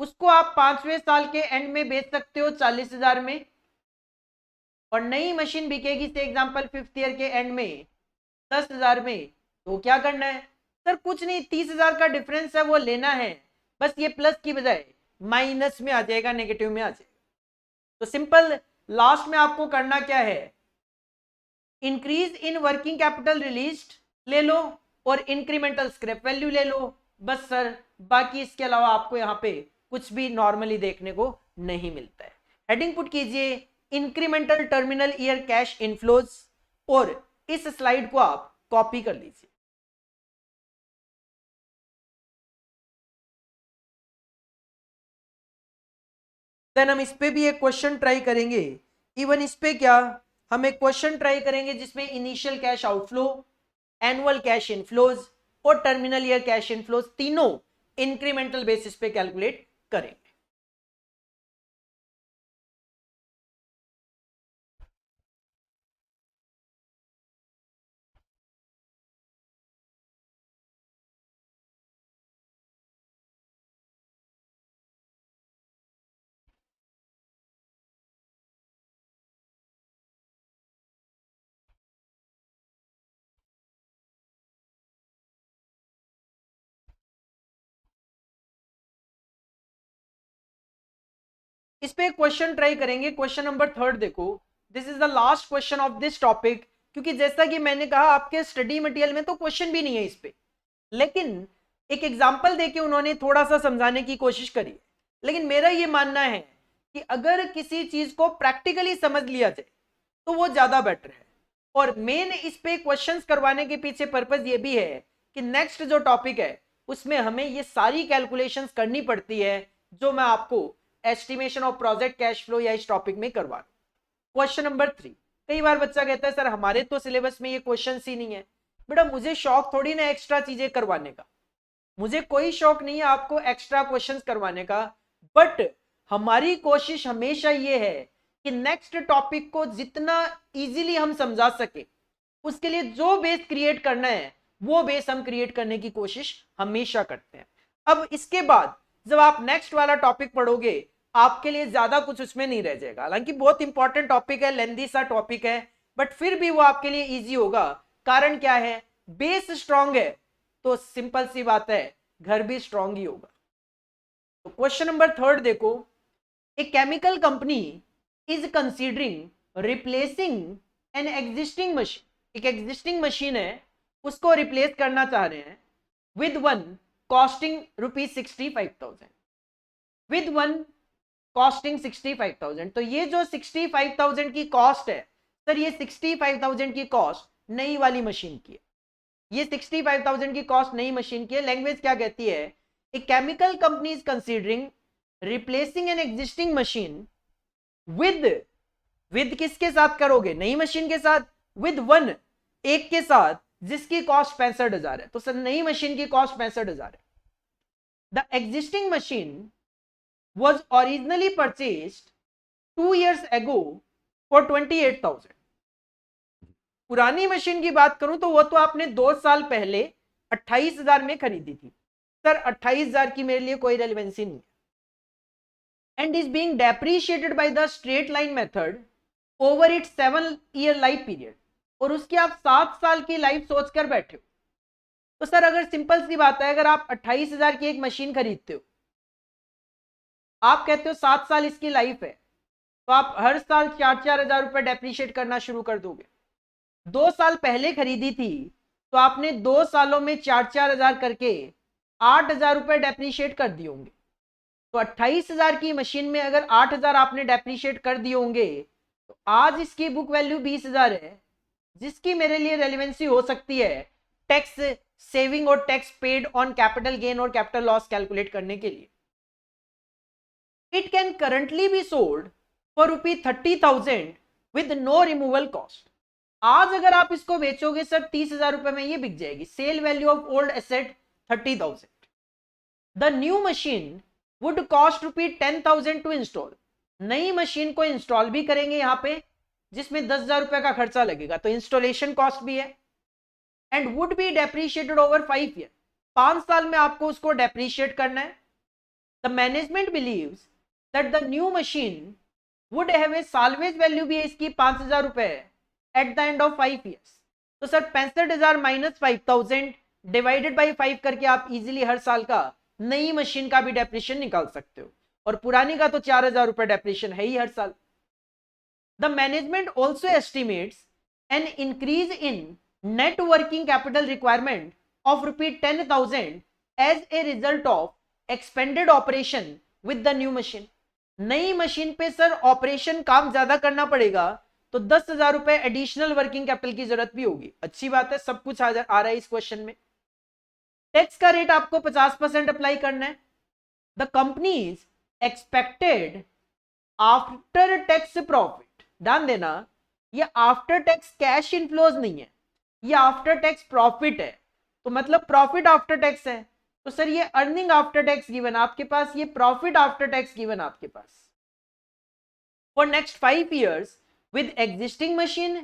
उसको आप 5वें साल के एंड में बेच सकते हो 40,000 में, और नई मशीन बिकेगी से एग्जांपल 5th ईयर के एंड में 10,000 में। तो क्या करना है सर? कुछ नहीं, 30,000 का डिफरेंस है वो लेना है, बस ये प्लस की बजाय माइनस में आ जाएगा, नेगेटिव में आ जाएगा। तो सिंपल लास्ट में आपको करना क्या है, increase in working capital released ले लो और इंक्रीमेंटल स्क्रैप वैल्यू ले लो, बस सर। बाकी इसके अलावा आपको यहाँ पे कुछ भी नॉर्मली देखने को नहीं मिलता है। हेडिंग पुट कीजिए incremental terminal year cash inflows, और इस स्लाइड को आप कॉपी कर लीजिए। देन हम इस पे भी एक क्वेश्चन ट्राई करेंगे। इवन इस पे क्या, हम एक क्वेश्चन ट्राई करेंगे जिसमें initial cash outflow, annual cash inflows और टर्मिनल ईयर कैश इनफ्लोज तीनों इंक्रीमेंटल बेसिस पे कैलकुलेट करेंगे। इस पे क्वेश्चन ट्राई करेंगे। क्वेश्चन नंबर 3 देखो, this is the last question of this topic. क्योंकि जैसा कि मैंने कहा आपके स्टडी मटेरियल में तो क्वेश्चन भी नहीं है इस पे, लेकिन एक एग्जाम्पल देके उन्होंने थोड़ा सा समझाने की कोशिश करी। लेकिन मेरा ये मानना है कि अगर किसी चीज को प्रैक्टिकली समझ लिया जाए तो वो ज्यादा बेटर है। और मेन इस पे क्वेश्चंस करवाने के पीछे पर्पस ये भी है कि नेक्स्ट जो टॉपिक है उसमें हमें ये सारी कैलकुलेशंस करनी पड़ती है जो मैं आपको estimation of project cash flow या इस टॉपिक में करवा। क्वेश्चन नंबर 3, कई बार बच्चा कहता है सर हमारे तो सिलेबस में ये क्वेश्चन ही नहीं है। बेटा मुझे शौक थोड़ी ना एक्स्ट्रा चीजें करवाने का, मुझे कोई शौक नहीं है आपको एक्स्ट्रा क्वेश्चंस करवाने का, बट हमारी कोशिश हमेशा ये है कि नेक्स्ट टॉपिक को जितना इजीली हम समझा सके उसके लिए जो बेस क्रिएट करना है वो बेस हम क्रिएट करने की कोशिश हमेशा करते हैं। अब इसके बाद जब आप नेक्स्ट वाला टॉपिक पढ़ोगे आपके लिए ज्यादा कुछ उसमें नहीं रह जाएगा। हालांकि बहुत इंपॉर्टेंट टॉपिक है, लेंथी सा टॉपिक है, बट फिर भी वो आपके लिए इजी होगा। कारण क्या है? बेस स्ट्रांग है तो सिंपल सी बात है घर भी स्ट्रांग ही होगा। तो क्वेश्चन नंबर 3 देखो, a chemical company is considering replacing an existing machine, एक एग्जिस्टिंग मशीन है उसको रिप्लेस करना चाह रहे हैं with one costing ₹65,000, with one costing 65,000। तो ये जो 65,000 की कॉस्ट है सर, ये 65,000 की कॉस्ट नई वाली मशीन की है, ये 65,000 की कॉस्ट नई मशीन की है। लैंग्वेज क्या कहती है, a chemical company is considering replacing an existing machine with, with किसके साथ करोगे, नई मशीन के साथ, विद वन, एक के साथ जिसकी कॉस्ट 65,000 है। तो सर नई मशीन की कॉस्ट 65,000 है। The existing machine was originally purchased 2 years ago for 28,000। पुरानी मशीन की बात करूं तो वो तो आपने 2 साल पहले 28,000 में खरीदी थी। सर 28,000 की मेरे लिए कोई रेलेवेंसी नहीं है। And is being depreciated by the straight line method over it's 7-year life period. और उसकी आप 7 साल की लाइफ सोचकर बैठे हो। तो सर अगर सिंपल सी बात है, अगर आप 28,000 की एक मशीन खरीदते हो, आप कहते हो 7 साल इसकी लाइफ है, तो आप हर साल 4-4 हजार रुपए डेप्रीशिएट करना शुरू कर दोगे। 2 साल पहले खरीदी थी तो आपने 2 सालों में 4-4 हजार करके 8,000 रुपए डेप्रीशिएट कर दिए होंगे। तो 28,000 की मशीन में अगर 8,000 आपने डेप्रीशिएट कर दिए होंगे तो आज इसकी बुक वैल्यू 20,000 है, जिसकी मेरे लिए रेलेवेंसी हो सकती है टैक्स सेविंग और tax paid on capital gain और कैपिटल लॉस कैलकुलेट करने के लिए। It can currently be sold for ₹30,000 with no removal cost। आज अगर आप इसको बेचोगे सर 30,000 रुपए में ये बिक जाएगी। Sale value of old asset 30,000। The new machine would cost ₹10,000 to install. नई मशीन को इंस्टॉल भी करेंगे यहाँ पे, जिसमें 10,000 रुपए का खर्चा लगेगा, तो इंस्टॉलेशन कॉस्ट भी है। And would be depreciated over 5 year. 5 साल में आपको उसको डेप्रीशिएट करना है। The management believes that the new machine would have a salvage value भी है इसकी 5,000 रुपए at the end of 5 years। तो सर 65,000 माइनस 5,000 डिवाइडेड बाई 5 करके आप इजीली हर साल का नई मशीन का भी डेप्रिशिएशन निकाल सकते हो, और पुरानी का तो 4,000 रुपए डेप्रिशिएशन है ही हर साल। The management also estimates an increase in net working capital requirement of ₹10,000 as a result of expanded operation with the new machine. नई मशीन पे सर ऑपरेशन काम ज्यादा करना पड़ेगा, तो 10,000 रुपए एडिशनल वर्किंग कैपिटल की जरूरत भी होगी। अच्छी बात है, सब कुछ आ रहा है इस क्वेश्चन में। टैक्स का रेट आपको 50% अप्लाई करना है। The companies expected after tax profit, ध्यान देना ये आफ्टर टैक्स कैश इनफ्लोज नहीं है, ये आफ्टर टैक्स प्रॉफिट है। तो मतलब प्रॉफिट आफ्टर टैक्स है, तो सर ये अर्निंग आफ्टर टैक्स गिवन आपके पास, ये प्रॉफिट आफ्टर टैक्स गिवन आपके पास। For next 5 years with existing machine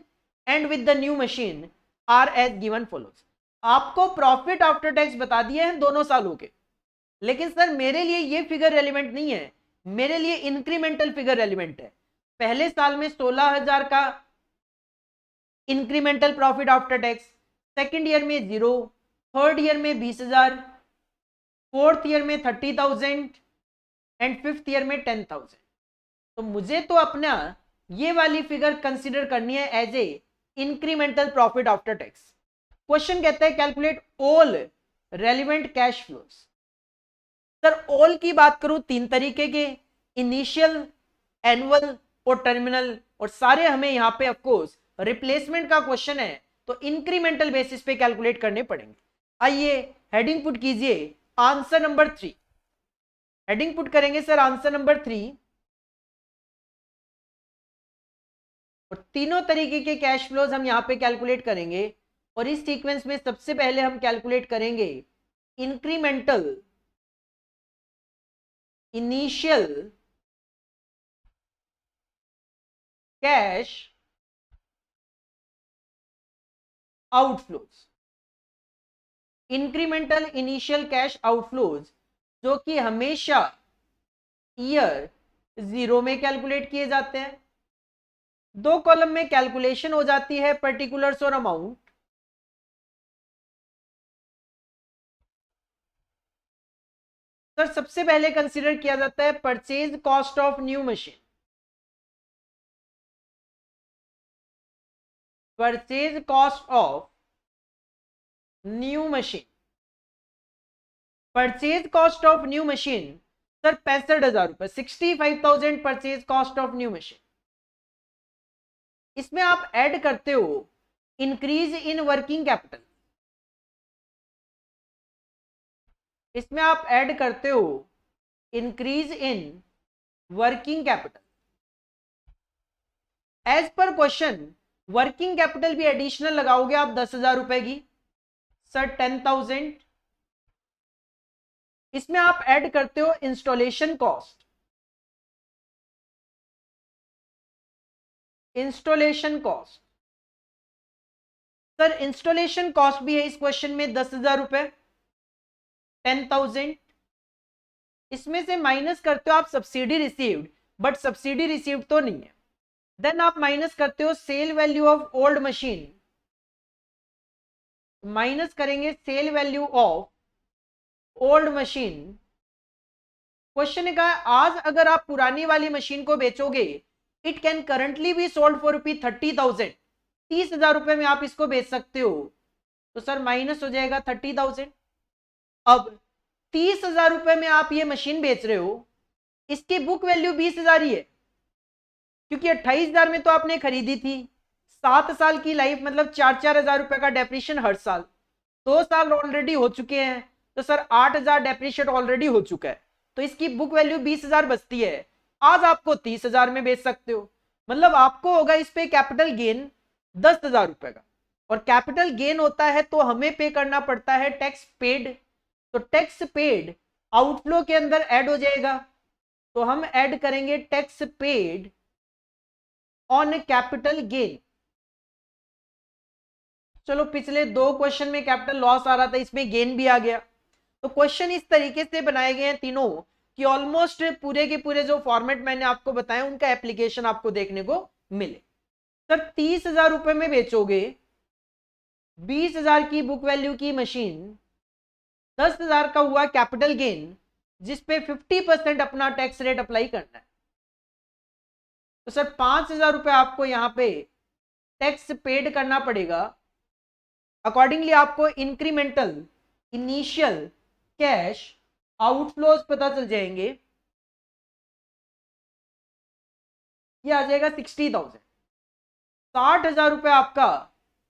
and with the new machine are as given follows. आपको प्रॉफिट आफ्टर टैक्स बता दिए हैं दोनों सालों के, लेकिन सर मेरे लिए ये फिगर रेलिवेंट नहीं है, मेरे लिए इंक्रीमेंटल फिगर रेलिवेंट है। पहले साल में 16,000 का incremental profit after tax, second year में 0, थर्ड ईयर में 20,000, फोर्थ ईयर में 30,000 एंड फिफ्थ ईयर में 10,000। तो मुझे तो अपना ये वाली फिगर कंसीडर करनी है as a incremental profit after tax. Question कहता है calculate all relevant cash flows. Sir all की बात करूं 3 तरीके के, इनिशियल, एनुअल और टर्मिनल, और सारे हमें यहाँ पे ऑफकोर्स रिप्लेसमेंट का क्वेश्चन है तो इंक्रीमेंटल बेसिस पे कैलकुलेट करने पड़ेंगे। आइए हेडिंग पुट कीजिए आंसर नंबर 3। हेडिंग पुट करेंगे सर आंसर नंबर 3, और तीनों तरीके के कैश फ्लोज हम यहां पे कैलकुलेट करेंगे। और इस सीक्वेंस में सबसे पहले हम कैलकुलेट करेंगे incremental initial cash outflows. Incremental initial cash outflows जो कि हमेशा ईयर 0 में कैलकुलेट किए जाते हैं। 2 कॉलम में कैलकुलेशन हो जाती है पर्टिकुलर्स और अमाउंट। सर सबसे पहले कंसीडर किया जाता है purchase cost of new machine. Purchase cost of new machine, purchase cost of new machine sir 65,000 रुपए, 65,000 purchase cost of new machine. इसमें आप ऐड करते हो इंक्रीज इन वर्किंग कैपिटल, इसमें आप ऐड करते हो increase in working capital. As per question working capital भी एडिशनल लगाओगे आप 10,000 रुपए की, सर 10,000। इसमें आप ऐड करते हो installation cost, installation cost sir installation cost भी है इस क्वेश्चन में 10,000 रुपए, 10,000। इसमें से माइनस करते हो आप subsidy received, but subsidy received तो नहीं है। देन आप माइनस करते हो sale value of old machine, minus करेंगे sale value of old machine. Question ने कहा आज अगर आप पुरानी वाली मशीन को बेचोगे, it can currently be sold for ₹30,000, 30,000 रुपए में आप इसको बेच सकते हो। तो सर माइनस हो जाएगा 30,000। अब 30,000 रुपए में आप ये मशीन बेच रहे हो, इसकी बुक वैल्यू 20,000 ही है, क्योंकि 28,000 में तो आपने खरीदी थी। 7 साल की लाइफ मतलब 4-4 हजार रुपए का डेप्रीशिएशन हर साल, 2 साल ऑलरेडी हो चुके हैं, तो सर 8,000 डेप्रीशिएट ऑलरेडी हो चुका है, तो इसकी बुक वैल्यू 20,000 बचती है। आज आपको 30,000 में बेच सकते हो, मतलब आपको होगा इस पे कैपिटल गेन 10,000 रुपए का। और कैपिटल गेन होता है तो हमें पे करना पड़ता है टैक्स पेड, तो टैक्स पेड आउटफ्लो के अंदर ऐड हो जाएगा, तो हम ऐड करेंगे tax paid on capital gain. चलो पिछले 2 क्वेश्चन में कैपिटल लॉस आ रहा था, इसमें गेन भी आ गया। तो क्वेश्चन इस तरीके से बनाए गए हैं तीनों कि ऑलमोस्ट पूरे के पूरे जो फॉर्मेट मैंने आपको बताया उनका एप्लीकेशन आपको देखने को मिले। सर 30,000 रुपए में बेचोगे, 20,000 की बुक वैल्यू की मशीन, 10,000 का हुआ कैपिटल गेन, जिसपे 50% अपना टैक्स रेट अप्लाई करना है। तो सर 5,000 रुपए आपको यहां पे टैक्स पेड करना पड़ेगा। अकॉर्डिंगली आपको इंक्रीमेंटल इनिशियल कैश आउटफ्लोज पता चल जाएंगे, ये आ जाएगा 60,000। 60,000 रुपए आपका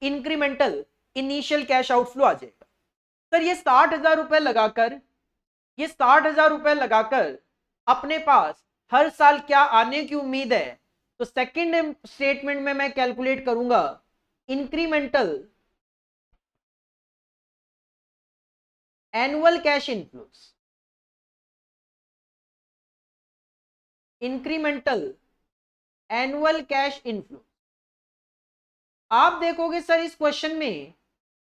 इंक्रीमेंटल इनिशियल कैश आउटफ्लो आ जाएगा। सर ये 60,000 रुपए लगाकर, ये 60,000 रुपए लगाकर अपने पास हर साल क्या आने की उम्मीद है, तो सेकंड स्टेटमेंट में मैं कैलकुलेट करूंगा incremental annual cash inflows, incremental annual cash inflow. आप देखोगे सर इस क्वेश्चन में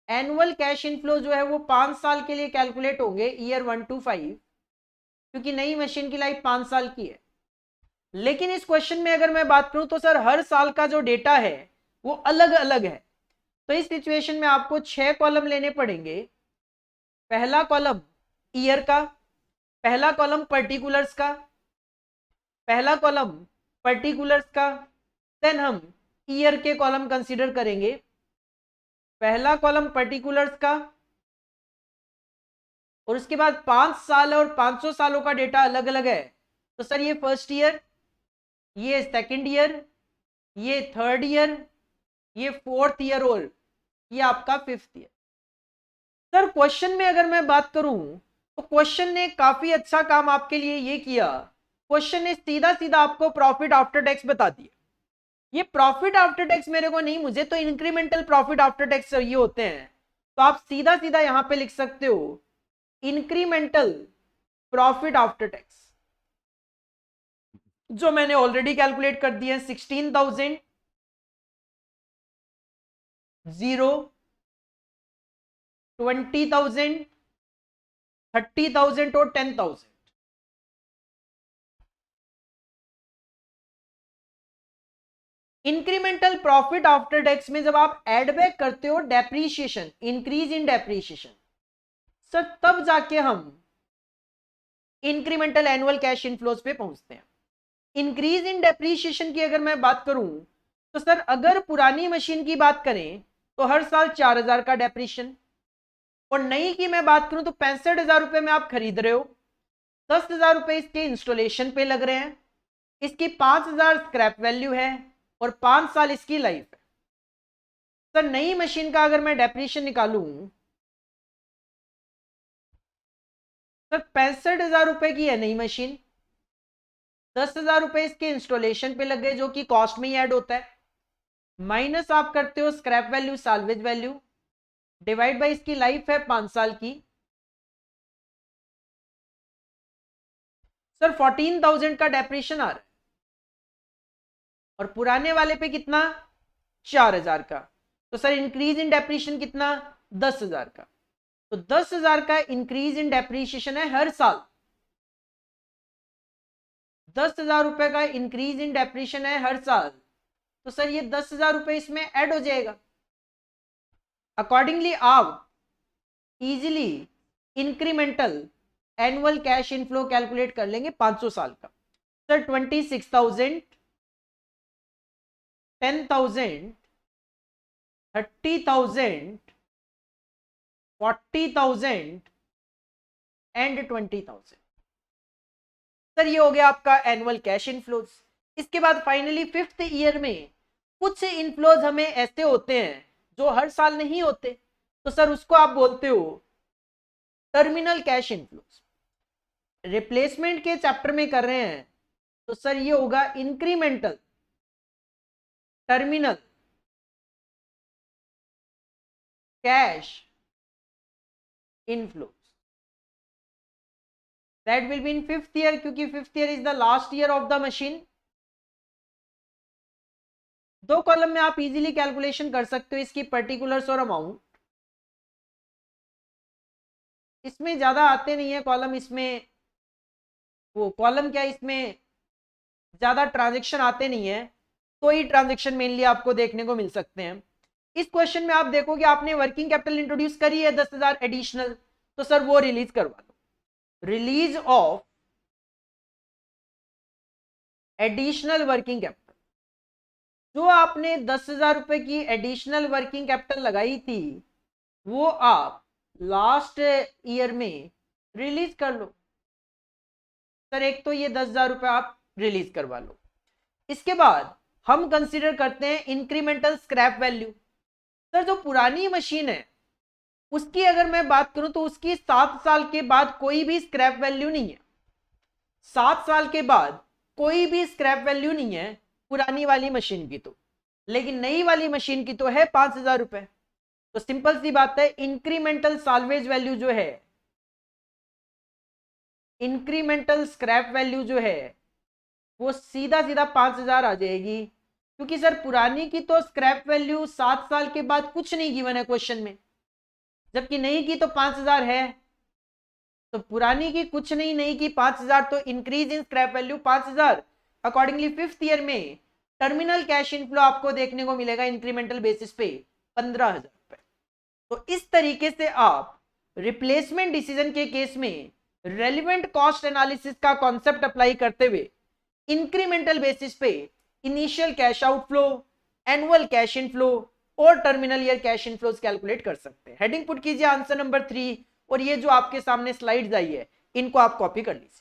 एनुअल कैश इनफ्लो जो है वो 5 साल के लिए कैलकुलेट होंगे, ईयर 1 to 5, क्योंकि नई मशीन की लाइफ 5 साल की है। लेकिन इस क्वेश्चन में अगर मैं बात करूं तो सर हर साल का जो डेटा है वो अलग अलग है, तो इस सिचुएशन में आपको 6 कॉलम लेने पड़ेंगे। पहला कॉलम ईयर का, पहला कॉलम पर्टिकुलर्स का, पहला कॉलम पर्टिकुलर्स का, देन हम ईयर के कॉलम कंसीडर करेंगे। पहला कॉलम पर्टिकुलर्स का, और उसके बाद 5 साल और 500 सालों का डेटा अलग अलग है, तो सर ये फर्स्ट ईयर, ये सेकंड ईयर, ये थर्ड ईयर, ये फोर्थ ईयर, और ये आपका 5th ईयर। सर क्वेश्चन में अगर मैं बात करूं तो क्वेश्चन ने काफी अच्छा काम आपके लिए ये किया, क्वेश्चन ने सीधा सीधा आपको प्रॉफिट आफ्टर टैक्स बता दिया। ये प्रॉफिट आफ्टर टैक्स मेरे को नहीं, मुझे तो इंक्रीमेंटल प्रॉफिट आफ्टर टैक्स चाहिए होते हैं, तो आप सीधा सीधा यहां पे लिख सकते हो इंक्रीमेंटल प्रॉफिट आफ्टर टैक्स, जो मैंने ऑलरेडी कैलकुलेट कर दिया है 16,000, 0, 20,000, 30,000 और 10,000। इंक्रीमेंटल प्रॉफिट आफ्टर टैक्स में जब आप एड बैक करते हो depreciation, increase in depreciation, sir तब जाके हम इंक्रीमेंटल एनुअल कैश इनफ्लोज पे पहुंचते हैं। इंक्रीज इन डेप्रीशिएशन की अगर मैं बात करूं तो सर अगर पुरानी मशीन की बात करें तो हर साल 4,000 का डेप्रीशिएशन, और नई की मैं बात करूं तो 65,000 रुपए में आप खरीद रहे हो, 10,000 रुपए इसके इंस्टॉलेशन पे लग रहे हैं, इसकी 5,000 स्क्रैप वैल्यू है और 5 साल इसकी लाइफ है। सर नई मशीन का अगर मैं डेप्रीशिएशन निकालूं, सर 65,000 रुपए की है नई मशीन, 10,000 रुपए इसके इंस्टॉलेशन पे लग गए जो कि कॉस्ट में ही ऐड होता है, माइनस आप करते हो scrap value salvage value, divide by इसकी लाइफ है 5 साल की। सर 14,000 का डेप्रीशिएशन आ रहा है और पुराने वाले पे कितना, 4,000 का। तो सर इंक्रीज इन डेप्रीशिएशन कितना, 10,000 का। तो 10,000 का इंक्रीज इन डेप्रीशिएशन है हर साल, 10,000 रुपए का इंक्रीज इन डेप्रीशिएशन है हर साल। तो सर ये 10,000 रुपए इसमें ऐड हो जाएगा। अकॉर्डिंगली आप easily incremental annual cash inflow calculate कर लेंगे 500 साल का। Sir 26,000, 10,000, 30,000, 40,000 and 20,000। सर ये हो गया आपका एनुअल कैश इनफ्लोज। इसके बाद फाइनली 5th ईयर में कुछ इनफ्लोज हमें ऐसे होते हैं जो हर साल नहीं होते, तो सर उसको आप बोलते हो टर्मिनल कैश इनफ्लोज। रिप्लेसमेंट के चैप्टर में कर रहे हैं तो सर ये होगा incremental terminal cash inflows. That will be in 5th year, क्योंकि 5th year is the last year of the machine. 2 column में आप इजीली कैलकुलेशन कर सकते हो इसकी पर्टिकुलर्स और अमाउंट। इसमें ज्यादा आते नहीं है कॉलम, इसमें वो कॉलम क्या, इसमें ज्यादा ट्रांजेक्शन आते नहीं है, तो ही ट्रांजेक्शन मेनली आपको देखने को मिल सकते हैं। इस क्वेश्चन में आप देखोगे आपने वर्किंग कैपिटल इंट्रोड्यूस करी है 10,000 एडिशनल, तो सर वो रिलीज करवा दो। Release of additional working capital, जो आपने 10,000 रुपए की एडिशनल वर्किंग कैपिटल लगाई थी वो आप लास्ट ईयर में रिलीज कर लो। सर एक तो ये 10,000 रुपए आप रिलीज करवा लो। इसके बाद हम कंसीडर करते हैं इंक्रीमेंटल स्क्रैप वैल्यू। सर जो पुरानी मशीन है उसकी अगर मैं बात करूं तो उसकी 7 साल के बाद कोई भी स्क्रैप वैल्यू नहीं है, 7 साल के बाद कोई भी स्क्रैप वैल्यू नहीं है पुरानी वाली मशीन की, तो लेकिन नई वाली मशीन की तो है 5,000 रुपए। तो सिंपल सी बात है, इंक्रीमेंटल साल्वेज वैल्यू जो है, इंक्रीमेंटल स्क्रैप वैल्यू जो है वो सीधा सीधा 5,000 आ जाएगी, क्योंकि सर पुरानी की तो स्क्रैप वैल्यू 7 साल के बाद कुछ नहीं गिवन है क्वेश्चन में, जबकि नई की तो 5,000 है। तो पुरानी की कुछ नहीं, नई की 5,000, तो इंक्रीज इन scrap value 5,000। Accordingly 5th year में टर्मिनल कैश इनफ्लो आपको देखने को मिलेगा इंक्रीमेंटल बेसिस पे 15,000 रुपए। तो इस तरीके से आप रिप्लेसमेंट डिसीजन के केस में रेलिवेंट कॉस्ट एनालिसिस का कॉन्सेप्ट अप्लाई करते हुए इंक्रीमेंटल बेसिस पे initial cash outflow, annual cash inflow और terminal year cash inflows calculate कर सकते हैं। हेडिंग पुट कीजिए आंसर नंबर 3, और ये जो आपके सामने स्लाइड्स आई है इनको आप कॉपी कर लीजिए।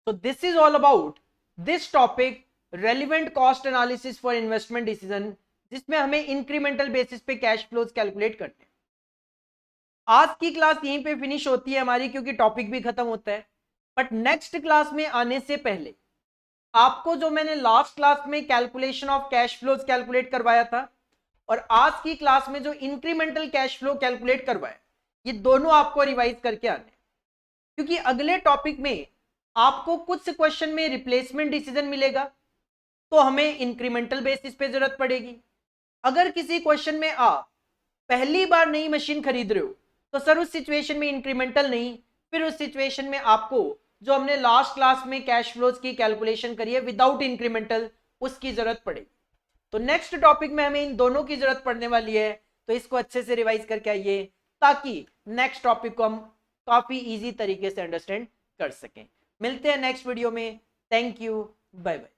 So this is all about this topic, relevant cost analysis for investment decision, जिसमें हमें इंक्रीमेंटल बेसिस पे कैश फ्लोज कैलकुलेट करने हैं। आज की क्लास यहीं पे फिनिश होती है हमारी, क्योंकि टॉपिक भी खत्म होता है। बट नेक्स्ट क्लास में आने से पहले आपको जो मैंने लास्ट क्लास में calculation of cash flows calculate करवाया था और आज की क्लास में जो इंक्रीमेंटल कैश फ्लो कैलकुलेट करवाया, ये दोनों आपको रिवाइज करके आने, क्योंकि अगले टॉपिक में आपको कुछ क्वेश्चन में रिप्लेसमेंट डिसीजन मिलेगा तो हमें इंक्रीमेंटल बेसिस पे जरूरत पड़ेगी। अगर किसी क्वेश्चन में आप पहली बार नई मशीन खरीद रहे हो तो सर उस सिचुएशन में इंक्रीमेंटल नहीं, फिर उस सिचुएशन में आपको जो हमने लास्ट क्लास में कैश फ्लोज की कैलकुलेशन करी है विदाउट इंक्रीमेंटल, उसकी जरूरत पड़ेगी। तो नेक्स्ट टॉपिक में हमें इन दोनों की जरूरत पड़ने वाली है, तो इसको अच्छे से रिवाइज करके आइए ताकि नेक्स्ट टॉपिक को हम काफी इजी तरीके से अंडरस्टैंड कर सकें। मिलते हैं नेक्स्ट वीडियो में। Thank you, bye bye.